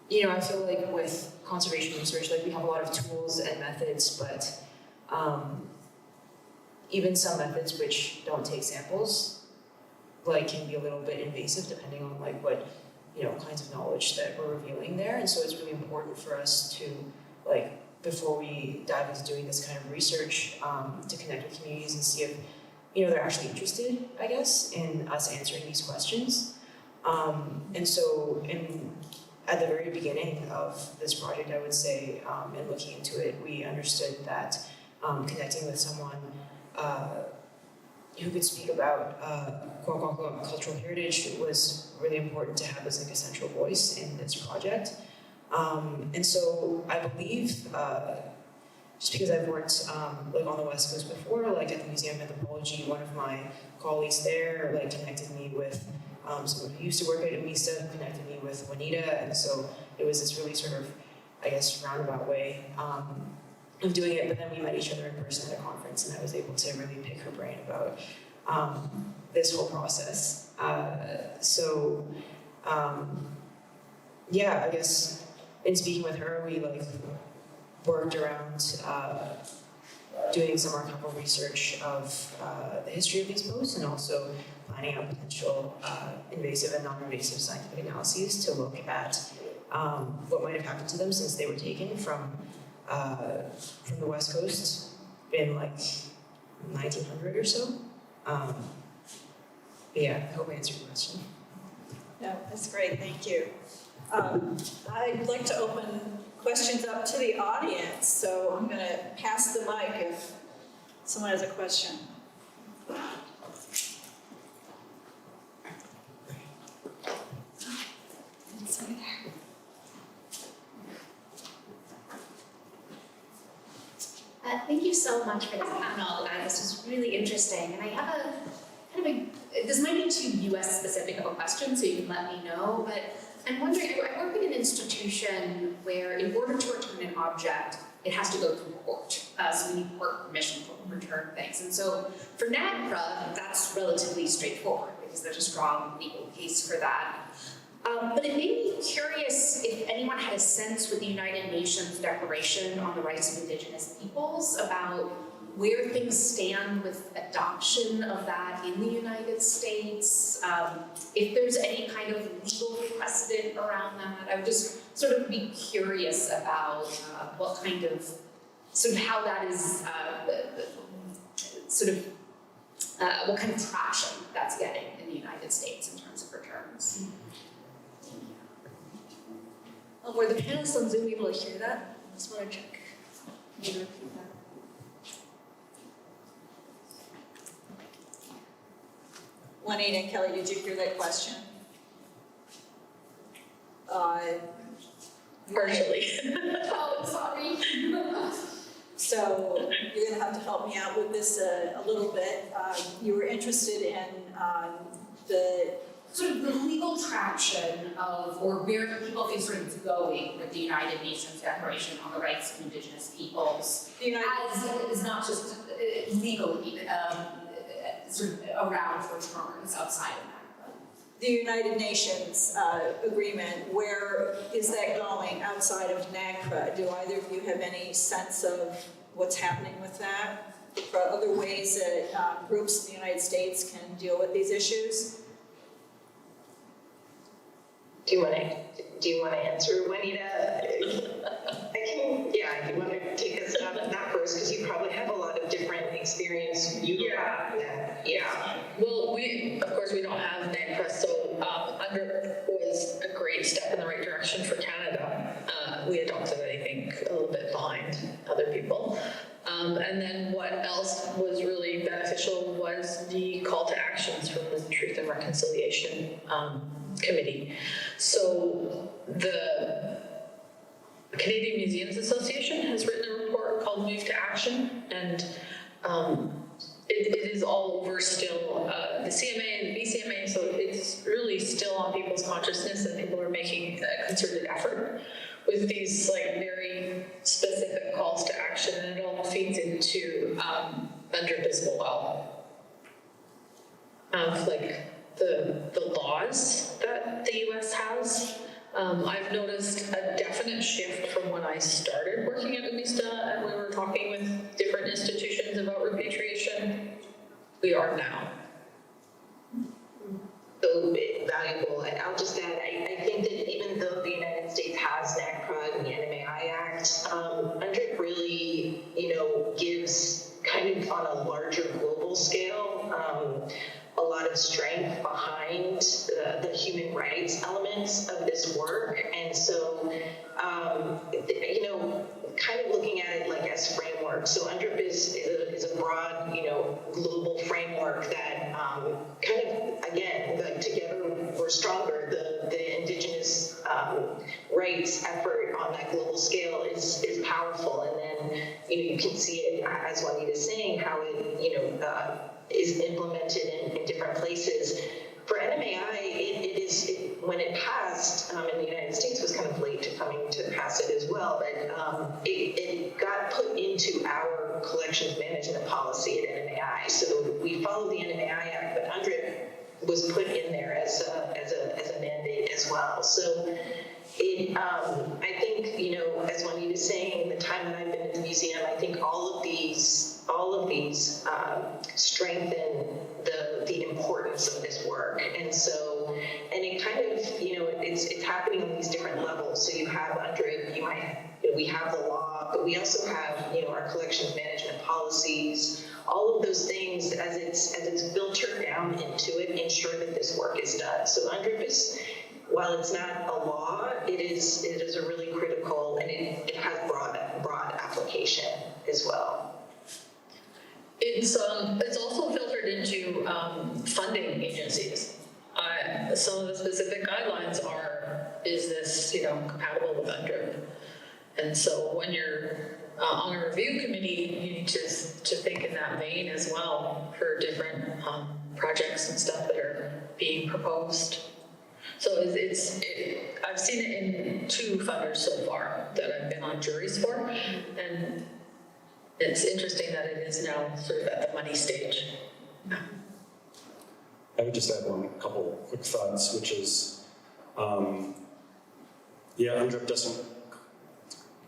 you know, I feel like with conservation research, like we have a lot of tools and methods, but even some methods which don't take samples, like can be a little bit invasive depending on like what, you know, kinds of knowledge that we're revealing there. And so it's really important for us to, like, before we dive into doing this kind of research, to connect with communities and see if, you know, they're actually interested, I guess, in us answering these questions. And so at the very beginning of this project, I would say, and looking into it, we understood that connecting with someone who could speak about Kwakwa cultural heritage was really important to have as like a central voice in this project. And so I believe, just because I've worked like on the West Coast before, like at the Museum of Anthropology, one of my colleagues there like connected me with someone who used to work at Umista, who connected me with Juanita, and so it was this really sort of, I guess, roundabout way of doing it. But then we met each other in person at a conference, and I was able to really pick her brain about this whole process. Yeah, I guess in speaking with her, we like worked around doing some archival research of the history of these posts, and also planning out potential invasive and non-invasive scientific analyses to look at what might have happened to them since they were taken from the West Coast in like 1900 or so. But yeah, I hope I answered your question. No, that's great, thank you. I'd like to open questions up to the audience, so I'm going to pass the mic if someone has a question. Thank you so much for this panel. This was really interesting, and I have a kind of a, this might be too US specific of a question, so you can let me know, but I'm wondering, I work in an institution where in order to return an object, it has to go through court. So we need court permission to return things. And so for NAGPRA, that's relatively straightforward because there's a strong legal case for that. But it made me curious if anyone had a sense with the United Nations Declaration on the Rights of Indigenous Peoples about where things stand with adoption of that in the United States, if there's any kind of legal precedent around that. I would just sort of be curious about what kind of, sort of how that is, what kind of traction that's getting in the United States in terms of returns. Were the panelists on Zoom able to hear that? I just want to check. Can you repeat that? Juanita and Kelly, did you hear that question? Partially. Oh, sorry. So you're going to have to help me out with this a little bit. You were interested in the sort of the legal traction of, or where people think sort of it's going with the United Nations Declaration on the Rights of Indigenous Peoples, as is not just legally sort of around returns outside of NAGPRA. The United Nations agreement, where is that going outside of NAGPRA? Do either of you have any sense of what's happening with that? Are other ways that groups in the United States can deal with these issues? Do you want to answer, Juanita? Yeah, you want to take us out of that first, because you probably have a lot of different experience. Yeah. Well, of course, we don't have NAGPRA, so UNDER was a great step in the right direction for Canada. We adopted and then what else was really beneficial was the call to actions from the Truth and Reconciliation Committee. So the Canadian Museums Association has written a report called Move to Action, and it is all over still the CMA and the BCMA, so it's really still on people's consciousness, and people are making a concerted effort with these like very specific calls to action, and it all feeds into UNDRIP as well. Of like the laws that the US has. I've noticed a definite shift from when I started working at UMISTA and we were talking with different institutions about repatriation. We are now. So valuable. And I'll just add, I think that even though the United States has NACPRA and the NMAI Act, UNDRIP really, gives kind of on a larger global scale, a lot of strength behind the human rights elements of this work. And so, kind of looking at it like as framework. So UNDRIP is a broad, global framework that kind of, again, like together we're stronger. The Indigenous rights effort on that global scale is powerful. And then, you can see it, as Juanita's saying, how it, is implemented in different places. For NMAI, when it passed in the United States, was kind of late to coming to pass it as well, but it got put into our collections management policy at NMAI. So we followed the NMAI Act, but UNDRIP was put in there as a mandate as well. So I think, as Juanita's saying, in the time that I've been at the museum, I think all of these strengthen the importance of this work. And so, and it kind of, it's happening on these different levels. So you have UNDRIP, we have the law, but we also have, our collections management policies, all of those things as it's filtered down into it, ensure that this work is done. So UNDRIP is, while it's not a law, it is a really critical, and it has broad application as well. It's also filtered into funding agencies. Some of the specific guidelines is this compatible with UNDRIP? And so when you're on a review committee, you need to think in that vein as well for different projects and stuff that are being proposed. So I've seen it in 2 funders so far that I've been on juries for, and it's interesting that it is now sort of at the money stage. I would just add a couple quick thoughts, which is, UNDRIP doesn't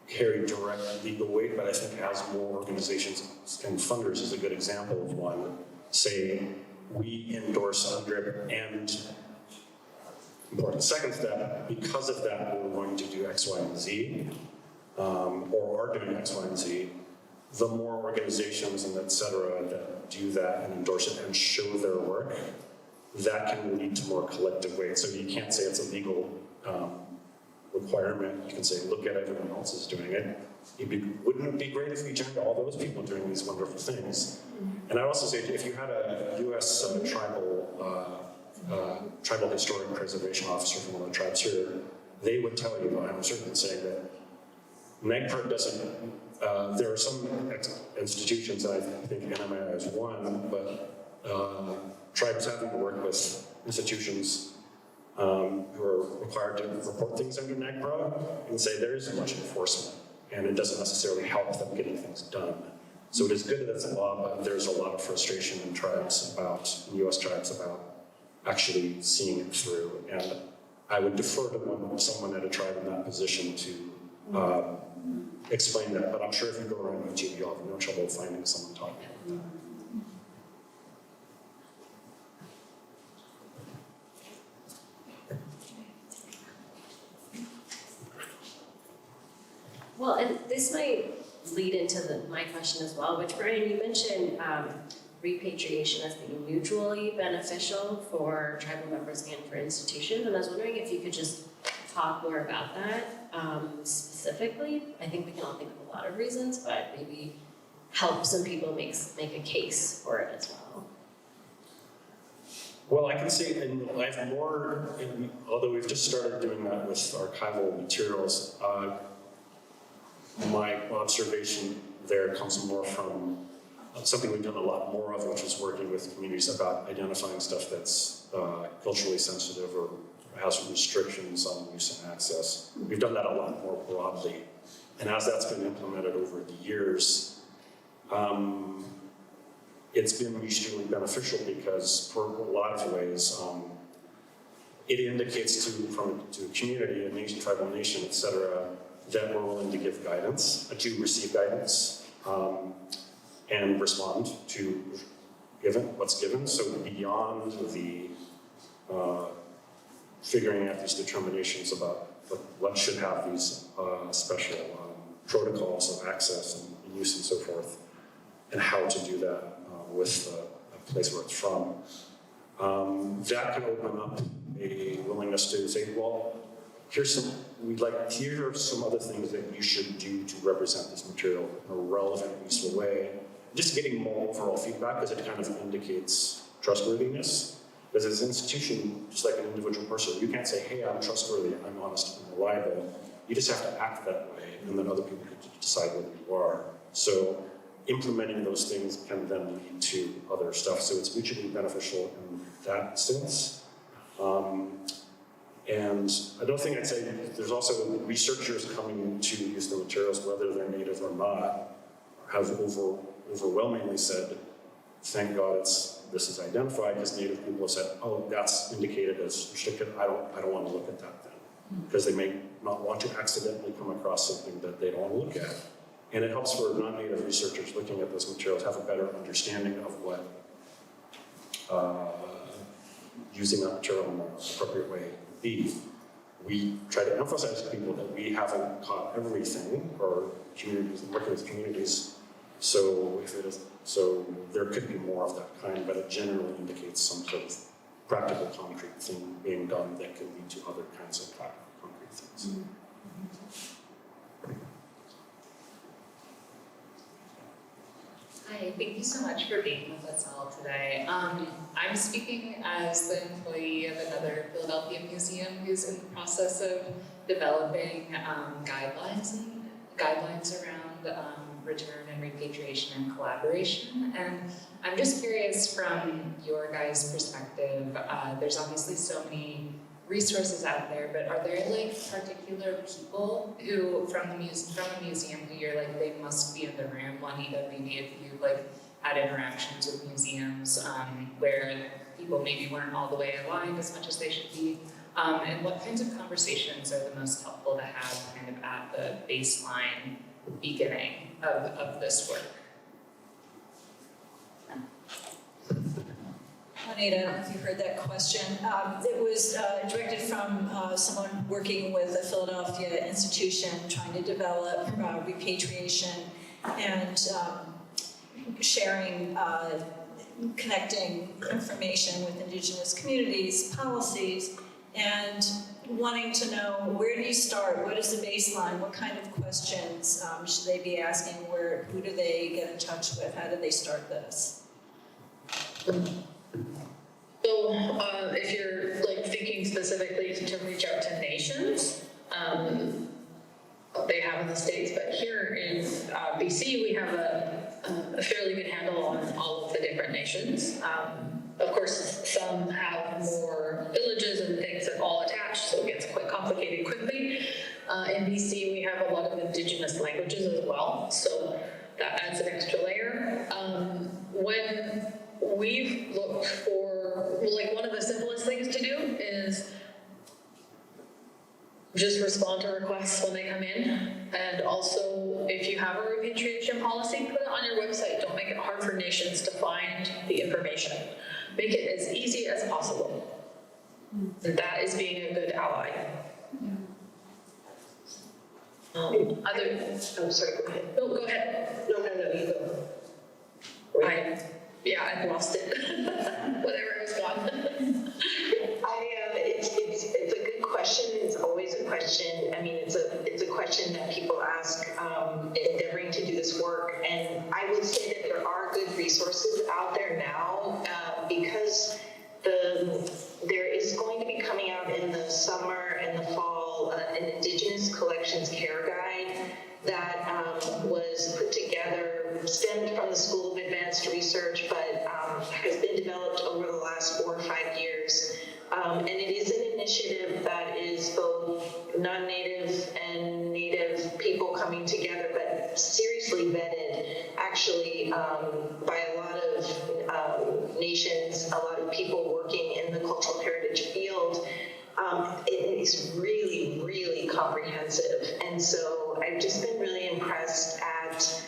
carry direct legal weight, but I think as more organizations, and funders is a good example of one, say we endorse UNDRIP and important second step, because of that we're going to do X, Y, and Z, or are doing X, Y, and Z, the more organizations and et cetera that do that and endorse it and show their work, that can lead to more collective weight. So you can't say it's a legal requirement. You can say, look at everyone else is doing it. Wouldn't it be great if we joined all those people doing these wonderful things? And I also say, if you had a U.S. tribal historic preservation officer from one of the tribes here, they would tell you, I'm certain saying that NAGPRA doesn't, there are some institutions, and I think NMAI is one, but tribes having to work with institutions who are required to report things under NAGPRA and say there isn't much enforcement, and it doesn't necessarily help them getting things done. So it is good that it's a law, but there's a lot of frustration in tribes in U.S. tribes about actually seeing it through. And I would defer to someone at a tribe in that position to explain that, but I'm sure if you go around YouTube, you'll have no trouble finding someone talking about that. Well, and this might lead into my question as well, which, Brian, you mentioned repatriation as being mutually beneficial for tribal members and for institutions, and I was wondering if you could just talk more about that specifically. I think we can all think of a lot of reasons, but maybe help some people make a case for it as well? Well, I can say in life more, although we've just started doing that with archival materials, my observation there comes more from something we've done a lot more of, which is working with communities about identifying stuff that's culturally sensitive or has restrictions on use and access. We've done that a lot more broadly. And as that's been implemented over the years, it's been mutually beneficial because for a lot of ways, it indicates to a community, a nation, tribal nation, et cetera, that we're willing to give guidance, to receive guidance, and respond to what's given. So beyond the figuring out these determinations about what should have these special protocols of access and use and so forth, and how to do that with a place where it's from, that can open up a willingness to say, well, here are some other things that you should do to represent this material in a relevant, useful way. Just getting more overall feedback, because it kind of indicates trustworthiness. Because as an institution, just like an individual person, you can't say, hey, I'm trustworthy, I'm honest, I'm reliable. You just have to act that way, and then other people can decide whether you are. So implementing those things can then lead to other stuff. So it's mutually beneficial in that sense. And another thing I'd say, there's also researchers coming to use the materials, whether they're native or not, have overwhelmingly said, thank God this is identified, because native people have said, oh, that's indicated as restricted, I don't want to look at that then. Because they may not want to accidentally come across something that they don't want to look at. And it helps for non-native researchers looking at those materials have a better understanding of what using that material in an appropriate way would be. We try to emphasize to people that we haven't caught everything, or communities, working with communities, so there could be more of that kind, but it generally indicates some sort of practical, concrete thing being done that can lead to other kinds of practical, concrete things. Hi, thank you so much for being with us all today. I'm speaking as the employee of another Philadelphia museum who's in the process of developing guidelines around return and repatriation and collaboration. And I'm just curious from your guys' perspective, there's obviously so many resources out there, but are there like particular people who from a museum who you're like, they must be in the room? Juanita, maybe if you like had interactions with museums where people maybe weren't all the way aligned as much as they should be, and what kinds of conversations are the most helpful to have kind of at the baseline beginning of this work? Juanita, I don't know if you heard that question. It was directed from someone working with a Philadelphia institution trying to develop repatriation and sharing, connecting information with Indigenous communities, policies, and wanting to know, where do you start? What is the baseline? What kind of questions should they be asking? Who do they get in touch with? How do they start this? So if you're like thinking specifically to reach out to nations, they have in the States, but here in BC we have a fairly good handle on all of the different nations. Of course, some have more villages and things that all attached, so it gets quite complicated quickly. In BC we have a lot of Indigenous languages as well, so that adds an extra layer. When we've looked for, like, one of the simplest things to do is just respond to requests when they come in. And also, if you have a repatriation policy, put it on your website. Don't make it hard for nations to find the information. Make it as easy as possible. And that is being a good ally. I'm sorry, go ahead. No, go ahead. No, you go. I lost it. Whatever, it was gone. It's a good question. It's always a question. I mean, it's a question that people ask, endeavoring to do this work. And I would say that there are good resources out there now because there is going to be coming out in the summer and the fall an Indigenous collections care guide that was put together, stemmed from the School of Advanced Research, but has been developed over the last 4 or 5 years. And it is an initiative that is both non-native and native people coming together, but seriously vetted, actually, by a lot of nations, a lot of people working in the cultural heritage field. It is really, really comprehensive. And so I've just been really impressed at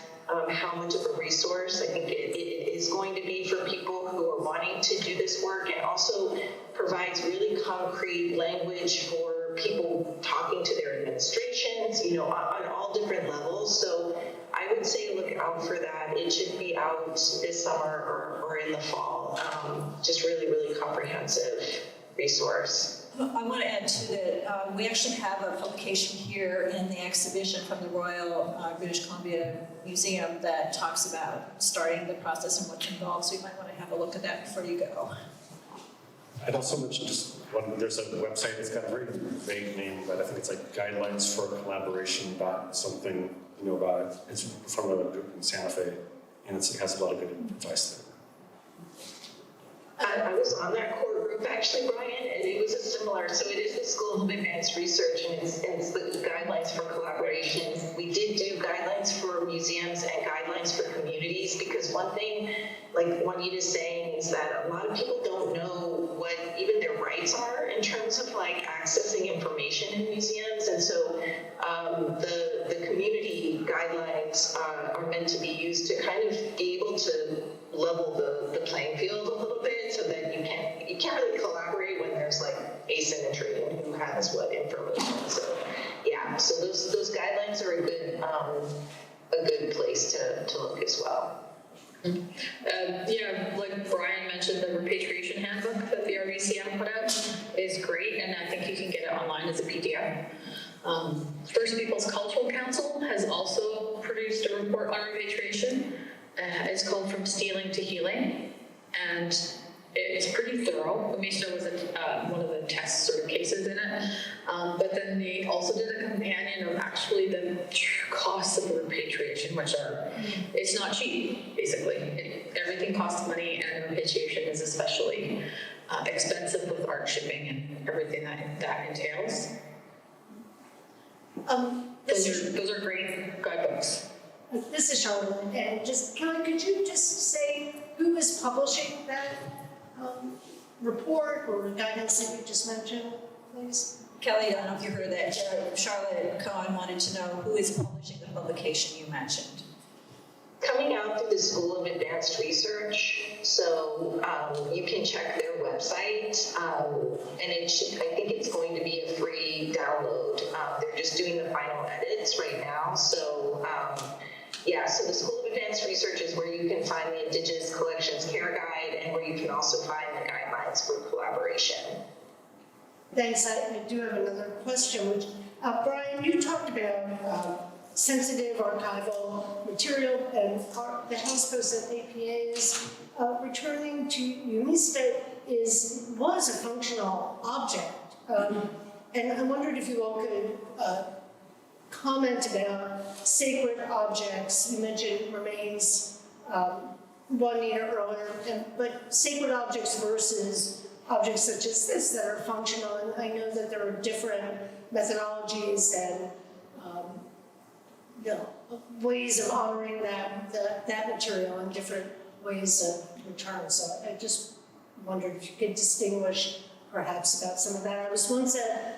how much of a resource I think it is going to be for people who are wanting to do this work, and also provides really concrete language for people talking to their administrations, you know, on all different levels. So I would say look out for that. It should be out this summer or in the fall. Just really, really comprehensive resource. I want to add to that, we actually have a publication here in the exhibition from the Royal British Columbia Museum that talks about starting the process and what's involved, so you might want to have a look at that before you go. I'd also mention just one, there's a website, it's got a very vague name, but I think it's like Guidelines for Collaboration something, you know, about it. It's from a group in Santa Fe, and it has a lot of good advice there. I was on that core group actually, Brian, and it was a similar, so it is the School of Advanced Research, and it's the Guidelines for Collaboration. We did do guidelines for museums and guidelines for communities, because one thing, like Juanita's saying, is that a lot of people don't know what even their rights are in terms of like accessing information in museums, and so the community guidelines are meant to be used to kind of be able to level the playing field a little bit, so that you can't really collaborate when there's like asymmetry and who has what information. So yeah, so those guidelines are a good place to look as well. Yeah, like Brian mentioned, the repatriation handbook that the RVCM put out is great, and I think you can get it online as a PDF. First Peoples Cultural Council has also produced a report on repatriation. It's called From Stealing to Healing, and it's pretty thorough. Misha was one of the test sort of cases in it, but then they also did a companion of actually the costs of repatriation, which it's not cheap, basically. Everything costs money, and repatriation is especially expensive with art shipping and everything that entails. Those are great guidebooks. This is Charlotte, and just, Kelly, could you just say who is publishing that report or guidance that you just mentioned, please? Kelly, I don't know if you heard that. Charlotte Cohen wanted to know who is publishing the publication you mentioned. Coming out through the School of Advanced Research, so you can check their website, and I think it's going to be a free download. They're just doing the final edits right now, so yeah, so the School of Advanced Research is where you can find the Indigenous Collections Care Guide, and where you can also find the guidelines for collaboration. Thanks. I do have another question, which, Brian, you talked about sensitive archival material, and the House Post at APA is returning to UNISTA was a functional object. And I wondered if you all could comment about sacred objects. You mentioned remains, Juanita earlier, but sacred objects versus objects such as this that are functional. And I know that there are different methodologies and ways of honoring that material and different ways of return. So I just wondered if you could distinguish perhaps about some of that. I was once at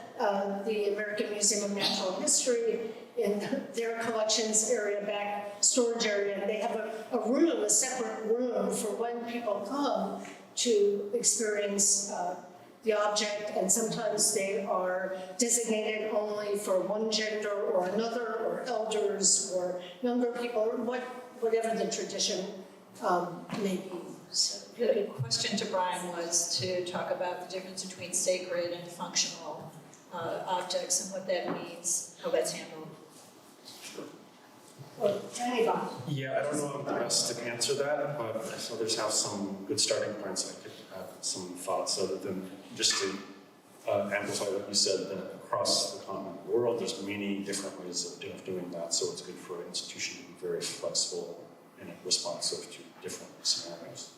the American Museum of Natural History in their collections area, storage area, and they have a separate room for when people come to experience the object, and sometimes they are designated only for one gender or another, or elders or younger people, or whatever the tradition may be. So, The question to Brian was to talk about the difference between sacred and functional objects and what that means, how that's handled. or anybody? Yeah, I don't know if I'm the best to answer that, but if others have some good starting points, I could have some thoughts other than just to amplify what you said, that across the continental world, there's many different ways of doing that, so it's good for an institution to be very flexible and responsive to different scenarios.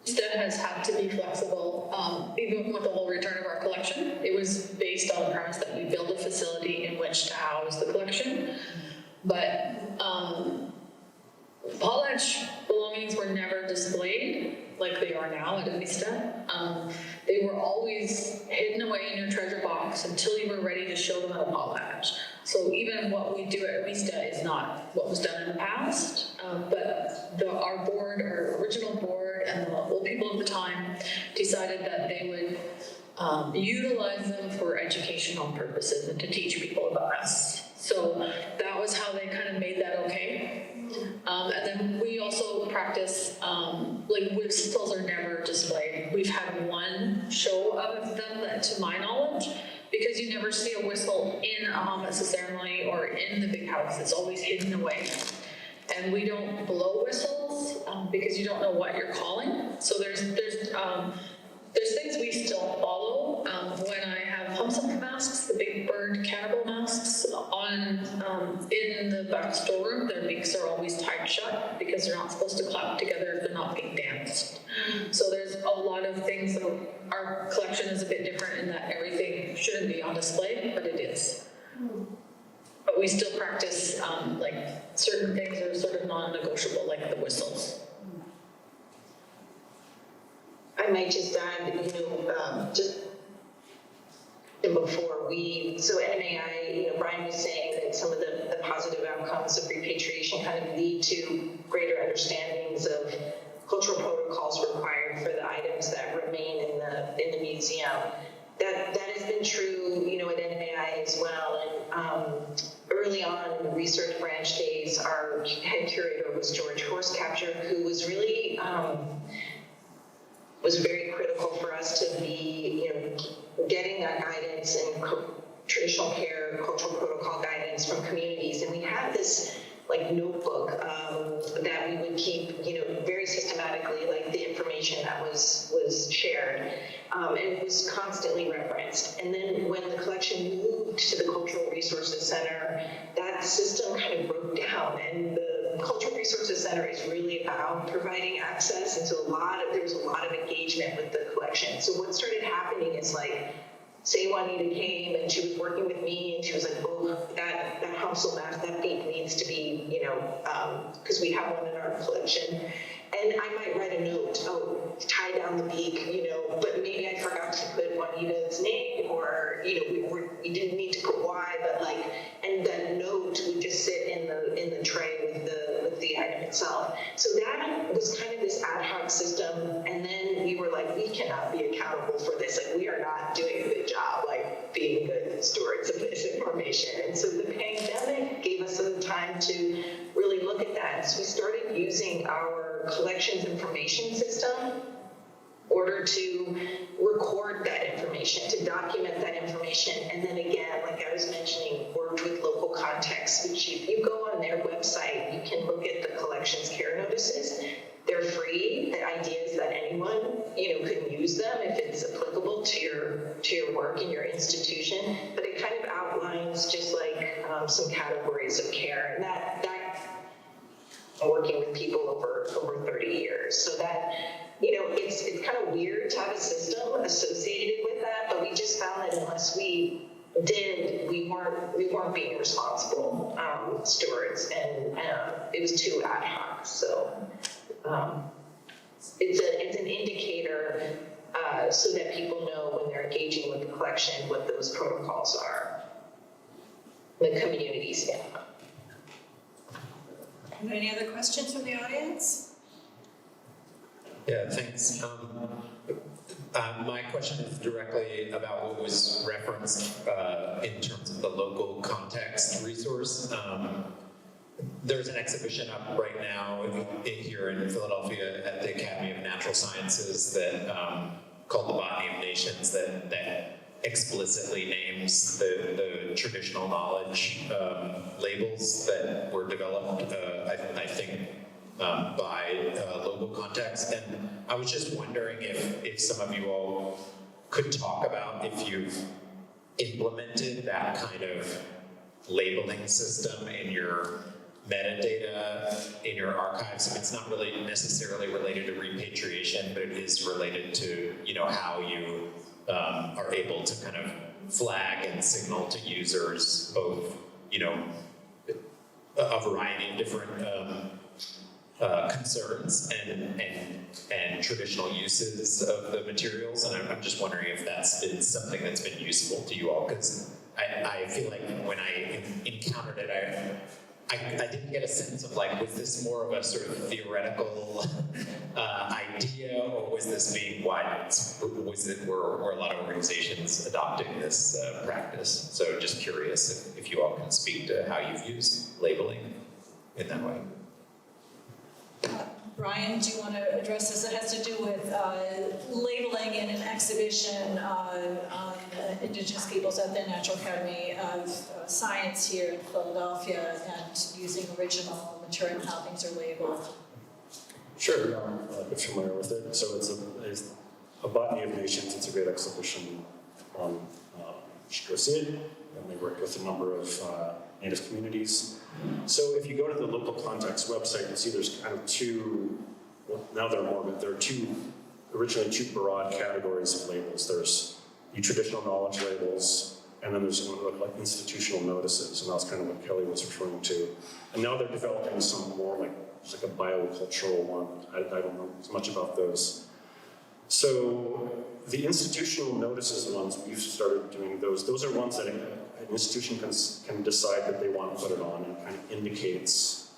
Instead has had to be flexible, even with the whole return of our collection. It was based on the premise that we build a facility in which to house the collection. But potlatch belongings were never displayed like they are now at Vista. They were always hidden away in your treasure box until you were ready to show them at a potlatch. So even what we do at Vista is not what was done in the past, but our board, our original board, and the old people at the time decided that they would utilize them for educational purposes and to teach people about us. So that was how they kind of made that okay. And then we also practice, like whistles are never displayed. We've had one show of them that, to my knowledge, because you never see a whistle in a Hamatsa ceremony or in the big house. It's always hidden away. And we don't blow whistles because you don't know what you're calling. So there's things we still follow. When I have Humsum masks, the big bird cannibal masks, on in the back storeroom, their beaks are always tied shut because they're not supposed to clap together if they're not being danced. So there's a lot of things that our collection is a bit different in that everything shouldn't be on display, but it is. But we still practice like certain things are sort of non-negotiable, like the whistles. I might just add, just before so NMAI, Brian was saying that some of the positive outcomes of repatriation kind of lead to greater understandings of cultural protocols required for the items that remain in the museum. That has been true, at NMAI as well. And early on in the research branch days, our head curator was George Horsecapture, who was really was very critical for us to be, getting that guidance and traditional care, cultural protocol guidance from communities. And we had this notebook that we would keep, very systematically, the information that was shared, and it was constantly referenced. And then when the collection moved to the Cultural Resources Center, that system kind of broke down, and the Cultural Resources Center is really about providing access, and so there was a lot of engagement with the collection. So what started happening is say Juanita came and she was working with me and she was like, oh, that Humsel mask, that beak needs to be, because we have one in our collection. And I might write a note, tie down the beak, but maybe I forgot to put Juanita's name, or, we didn't need to put why, but and that note would just sit in the tray with the item itself. So that was kind of this ad hoc system. And then we were like, we cannot be accountable for this. We are not doing a good job, being good stewards of this information. And so the pandemic gave us some time to really look at that. So we started using our collections information system in order to record that information, to document that information. And then again, like I was mentioning, worked with local contexts, which you go on their website, you can look at the collections care notices. They're free. The idea is that anyone, can use them if it's applicable to your work in your institution. But it kind of outlines just some categories of care, and that I'm working with people over 30 years. So that, it's kind of weird to have a system associated with that, but we just found that unless we did, we weren't being responsible stewards, and it was too ad hoc. So it's an indicator so that people know when they're engaging with the collection what those protocols are. The community standpoint. Any other questions from the audience? Yeah, thanks. My question is directly about what was referenced in terms of the local context resource. There's an exhibition up right now here in Philadelphia at the Academy of Natural Sciences that called the Botany of Nations that explicitly names the traditional knowledge labels that were developed, I think, by local context. And I was just wondering if some of you all could talk about if you've implemented that kind of labeling system in your metadata, in your archives. It's not really necessarily related to repatriation, but it is related to, you know, how you are able to kind of flag and signal to users both, you know, a variety of different concerns and traditional uses of the materials. And I'm just wondering if that's been something that's been useful to you all, because I feel like when I encountered it, I didn't get a sense of like, was this more of a sort of theoretical idea, or was this being were a lot of organizations adopting this practice? So just curious if you all can speak to how you've used labeling in that way. Brian, do you want to address this? It has to do with labeling in an exhibition on Indigenous peoples at the National Academy of Science here in Philadelphia, and using original material and how things are labeled. Sure, I'm familiar with it. So it's a Botany of Nations. It's a great exhibition on you should go see it. And they work with a number of Native communities. So if you go to the local context website, you'll see there's kind of two, well, now there are more, but there are originally two broad categories of labels. There's the traditional knowledge labels, and then there's one that look like institutional notices, and that's kind of what Kelly was referring to. And now they're developing some more like a biocultural one. I don't know as much about those. So the institutional notices ones, we've started doing those. Those are ones that an institution can decide that they want to put it on, and kind of indicates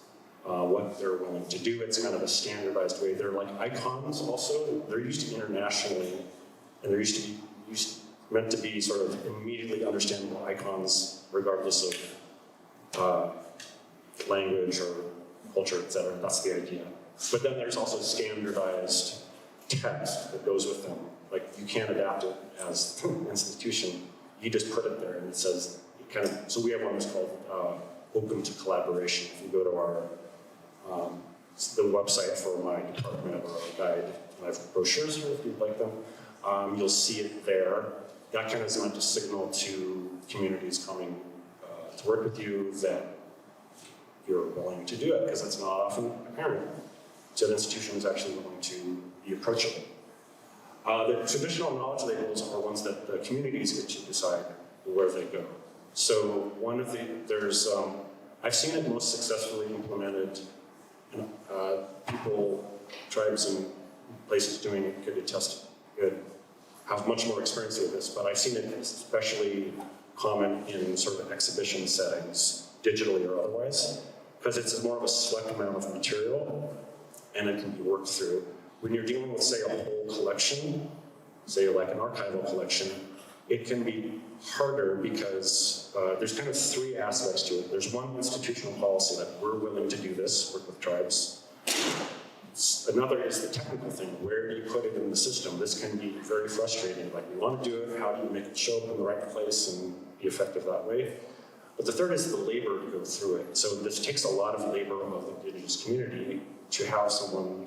what they're willing to do. It's kind of a standardized way. They're like icons also. They're used internationally, and they're meant to be sort of immediately understandable icons, regardless of language or culture, etc. That's the idea. But then there's also standardized text that goes with them. Like, you can't adapt it as an institution. You just put it there, and it says, so we have one that's called Open to Collaboration. If you go to our, the website for my department or our guide, I have brochures here if you'd like them, you'll see it there. That kind of is meant to signal to communities coming to work with you that you're willing to do it, because it's not often apparent. So the institution is actually willing to be approachable. The traditional knowledge labels are ones that the communities get to decide where they go. So I've seen it most successfully implemented, tribes and places doing it could have much more experience with this, but I've seen it especially common in sort of exhibition settings, digitally or otherwise, because it's more of a select amount of material, and it can be worked through. When you're dealing with, say, a whole collection, say like an archival collection, it can be harder because there's kind of three aspects to it. There's one institutional policy that we're willing to do this, work with tribes. Another is the technical thing. Where do you put it in the system? This can be very frustrating. Like, we want to do it, how do you make it show up in the right place and be effective that way? But the third is the labor to go through it. So this takes a lot of labor of the Indigenous community to have someone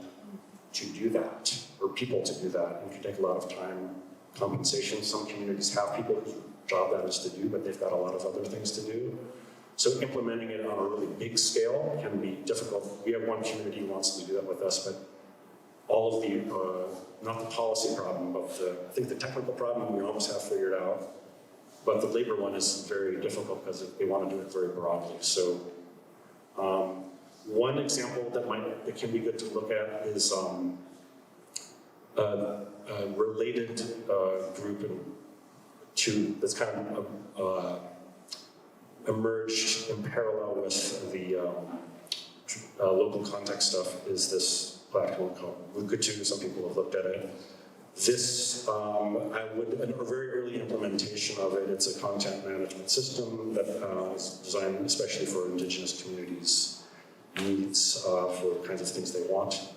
to do that, or people to do that, and it can take a lot of time, compensation. Some communities have people whose job that is to do, but they've got a lot of other things to do. So implementing it on a really big scale can be difficult. We have one community who wants to do that with us, but all of the, not the policy problem, but I think the technical problem we almost have figured out, but the labor one is very difficult because they want to do it very broadly. So one example that can be good to look at is a related group that's kind of emerged in parallel with the local context stuff, is this platform called ʼwakw. Some people have looked at it. This, a very early implementation of it. It's a content management system that is designed especially for Indigenous communities' needs for kinds of things they want.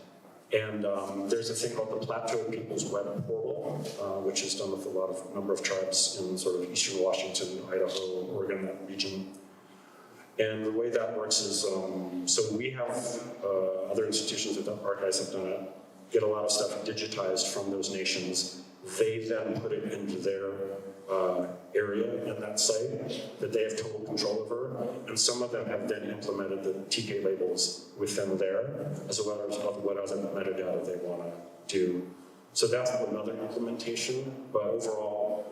And there's a thing called the Plateau People's Web Portal, which is done with a number of tribes in sort of eastern Washington, Idaho, Oregon, that region. And the way that works is, so we have other institutions that archives have done it, get a lot of stuff digitized from those nations. They then put it into their area in that site that they have total control over. And some of them have then implemented the TK labels within there, as well as what other metadata they want to do. So that's another implementation, but overall,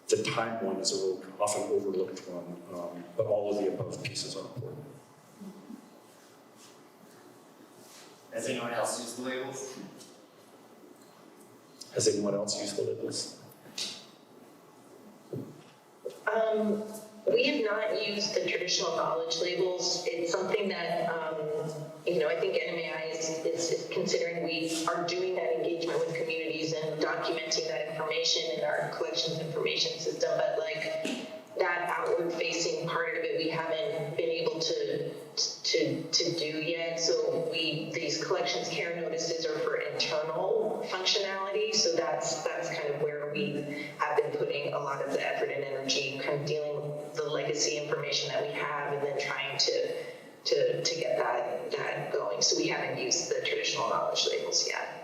the time one is a little often overlooked one, but all of the above pieces are important. Has anyone else used the labels? Has anyone else used the labels? We have not used the traditional knowledge labels. It's something that, I think NMAI is considering. We are doing that engagement with communities and documenting that information in our collections information system, but like that outward facing part of it, we haven't been able to do yet. So these collections care notices are for internal functionality. So that's kind of where we have been putting a lot of the effort and energy, kind of dealing with the legacy information that we have, and then trying to get that going. So we haven't used the traditional knowledge labels yet.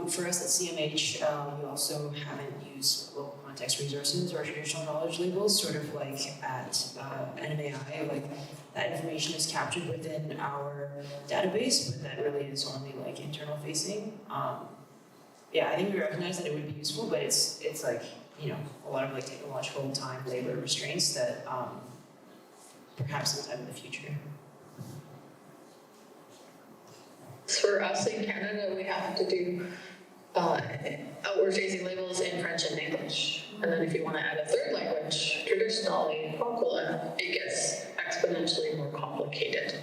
For us at CMH, we also haven't used local context resources or traditional knowledge labels, sort of like at NMAI, like that information is captured within our database, but that really is only like internal facing. Yeah, I think we recognize that it would be useful, but it's like, a lot of like technological time, labor restraints that perhaps sometime in the future. For us in Canada, we have to do outward-facing labels in French and English. And then if you want to add a third language, traditionally, Kwakwa, it gets exponentially more complicated.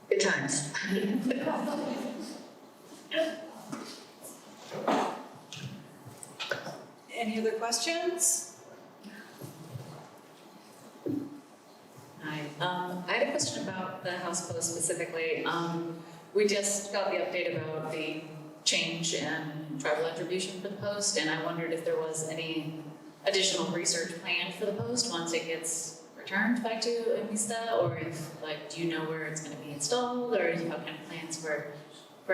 Good times. Any other questions? Hi. I had a question about the House Post specifically. We just got the update about the change in tribal attribution for the Post, and I wondered if there was any additional research planned for the Post once it gets returned back to Amista, or if, do you know where it's going to be installed, or do you have kind of plans for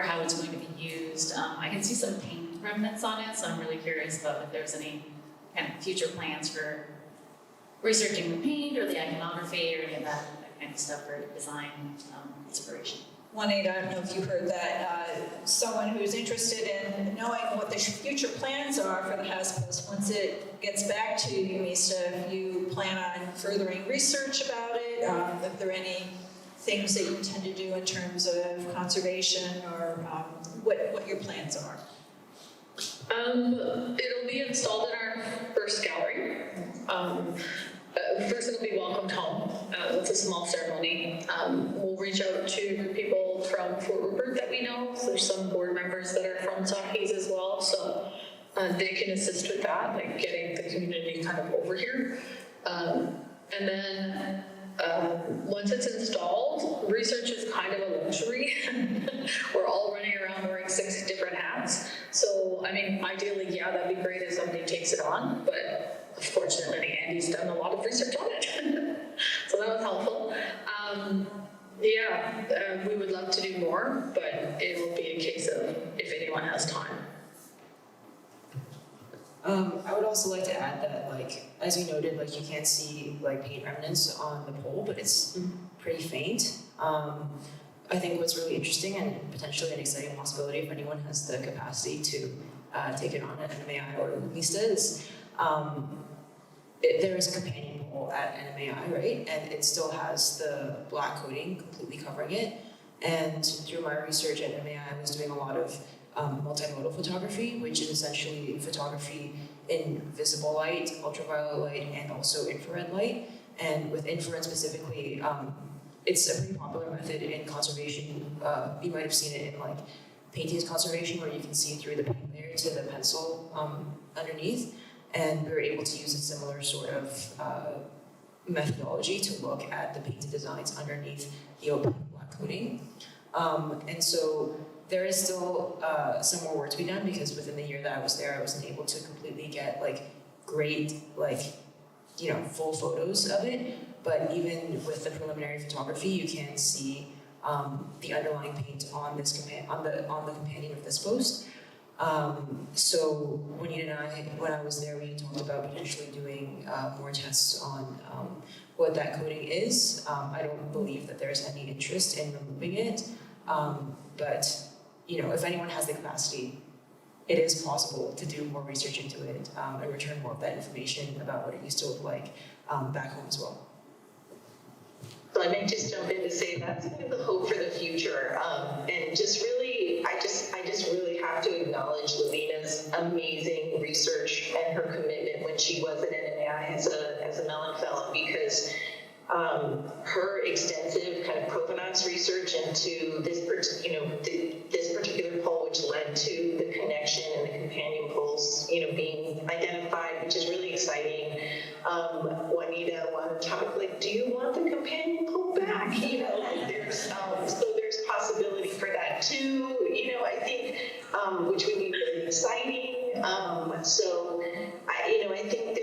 how it's going to be used? I can see some paint remnants on it, so I'm really curious about if there's any kind of future plans for researching the paint or the iconography or any of that kind of stuff for design inspiration. Juanita, I don't know if you heard that. Someone who's interested in knowing what the future plans are for the House Post once it gets back to Amista, if you plan on furthering research about it, if there are any things that you intend to do in terms of conservation or what your plans are. It'll be installed in our first gallery. First, it'll be welcomed home. It's a small ceremony. We'll reach out to people from Fort Rupert that we know. So there's some board members that are from Saukees as well, so they can assist with that, like getting the community kind of over here. And then once it's installed, research is kind of a luxury. We're all running around wearing 6 different hats. So, ideally, yeah, that'd be great if somebody takes it on, but fortunately, Andy's done a lot of research on it. So that was helpful. We would love to do more, but it will be a case of if anyone has time. I would also like to add that, as you noted, you can't see paint remnants on the pole, but it's pretty faint. I think what's really interesting and potentially an exciting possibility if anyone has the capacity to take it on at NMAI or Amista is there is a companion pole at NMAI, right? And it still has the black coating completely covering it. And through my research at NMAI, I was doing a lot of multimodal photography, which is essentially photography in visible light, ultraviolet light, and also infrared light. And with infrared specifically, it's a pretty popular method in conservation. You might have seen it in paintings conservation, where you can see through the paint layer to the pencil underneath. And we were able to use a similar sort of methodology to look at the painted designs underneath the opaque black coating. And so there is still some more work to be done, because within the year that I was there, I wasn't able to completely get like great, like, you know, full photos of it. But even with the preliminary photography, you can see the underlying paint on this on the companion of this post. So Juanita and I, when I was there, we talked about potentially doing more tests on what that coating is. I don't believe that there's any interest in removing it, but you know, if anyone has the capacity, it is possible to do more research into it and return more of that information about what it used to look like back home as well. So I may just jump in to say that's kind of the hope for the future, and just really, I just really have to acknowledge Lavina's amazing research and her commitment when she was at NMAI as a Mellon Fellow, because her extensive kind of provenance research into this, this particular pole, which led to the connection and the companion poles, being identified, which is really exciting. Juanita wanted to talk, like, do you want the companion pole back? There's possibility for that too. I think, which would be really exciting. I think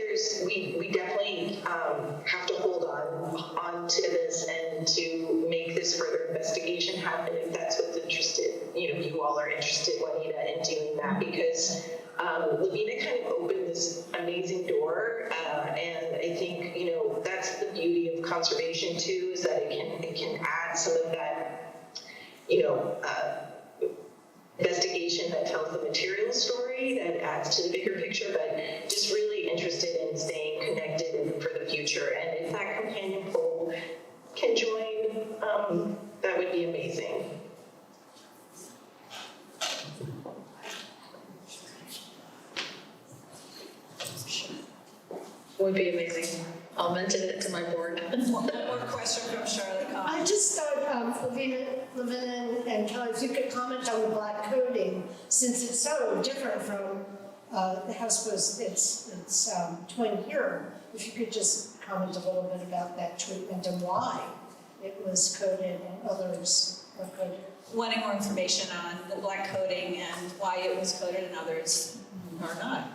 we definitely have to hold on to this and to make this further investigation happen, if that's what's interested. You all are interested, Juanita, in doing that, because Lavina kind of opened this amazing door, and I think that's the beauty of conservation too, is that it can add some of that investigation that tells the material story, that adds to the bigger picture, but just really interested in staying connected for the future. And if that companion pole can join, that would be amazing. Would be amazing. I'll mention it to my board. One more question from Charlotte. I just thought, Lavina and Kelly, if you could comment on the black coating, since it's so different from the house post its twin here. If you could just comment a little bit about that treatment and why it was coated and others are coated. Wanting more information on the black coating and why it was coated and others are not.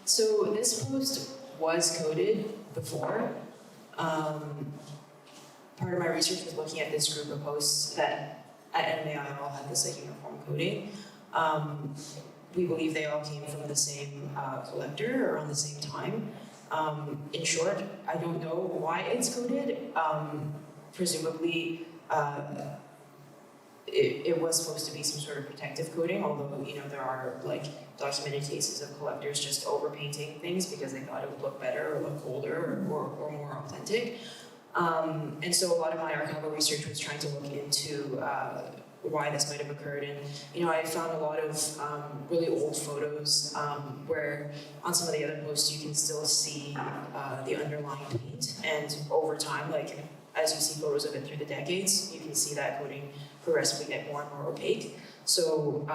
So this post was coated before. Part of my research was looking at this group of posts that at NMAI all had this uniform coating. We believe they all came from the same collector around the same time. In short, I don't know why it's coated. Presumably, it was supposed to be some sort of protective coating, although there are documented cases of collectors just overpainting things because they thought it would look better or look older or more authentic. And so a lot of my archival research was trying to look into why this might have occurred. And I found a lot of really old photos where on some of the other posts you can still see the underlying paint, and over time, as you see photos of it through the decades, you can see that coating progressively get more and more opaque. So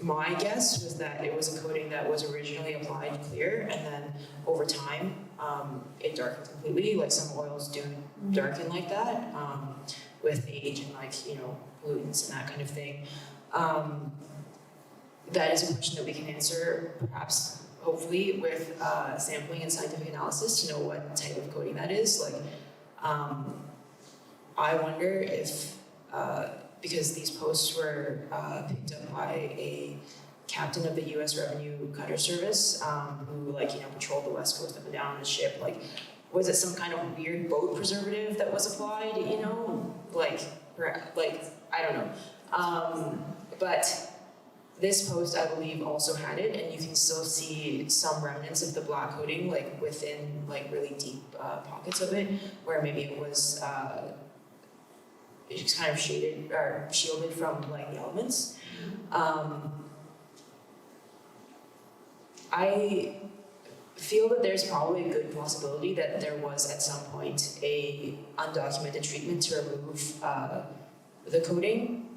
my guess was that it was a coating that was originally applied clear, and then over time it darkened completely, like some oils do darken like that with age and pollutants and that kind of thing. That is a question that we can answer, perhaps, hopefully, with sampling and scientific analysis to know what type of coating that is. I wonder if, because these posts were picked up by a captain of the U.S. Revenue Cutter Service, who patrolled the West Coast up and down on his ship, was it some kind of weird boat preservative that was applied? I don't know. But this post, I believe, also had it, and you can still see some remnants of the black coating, within really deep pockets of it, where maybe it was it's kind of shaded or shielded from the elements. I feel that there's probably a good possibility that there was at some point a undocumented treatment to remove the coating,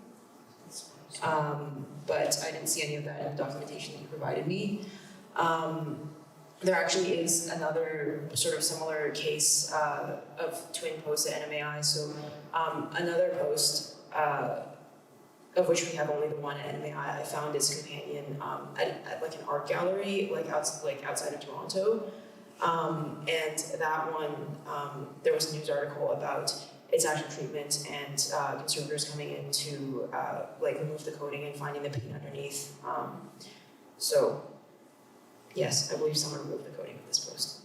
but I didn't see any of that in the documentation that you provided me. there actually is another sort of similar case of twin posts at NMAI. So another post of which we have only the one at NMAI, I found its companion at like an art gallery outside of Toronto. And that one, there was a news article about its actual treatment and conservators coming in to like remove the coating and finding the paint underneath. So yes, I believe someone removed the coating of this post.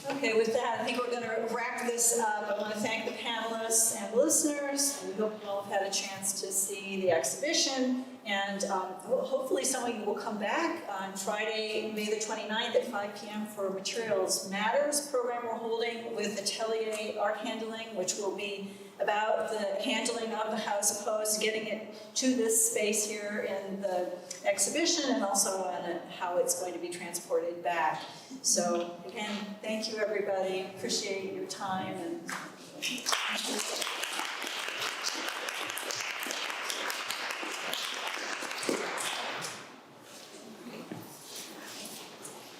Okay, with that, I think we're going to wrap this up. I want to thank the panelists and listeners. We hope you all have had a chance to see the exhibition. And hopefully some of you will come back on Friday, May the 29th at 5 p.m. for Materials Matters program we're holding with Atelier Art Handling, which will be about the handling of the House Post, getting it to this space here in the exhibition, and also on how it's going to be transported back. So again, thank you everybody. Appreciate your time and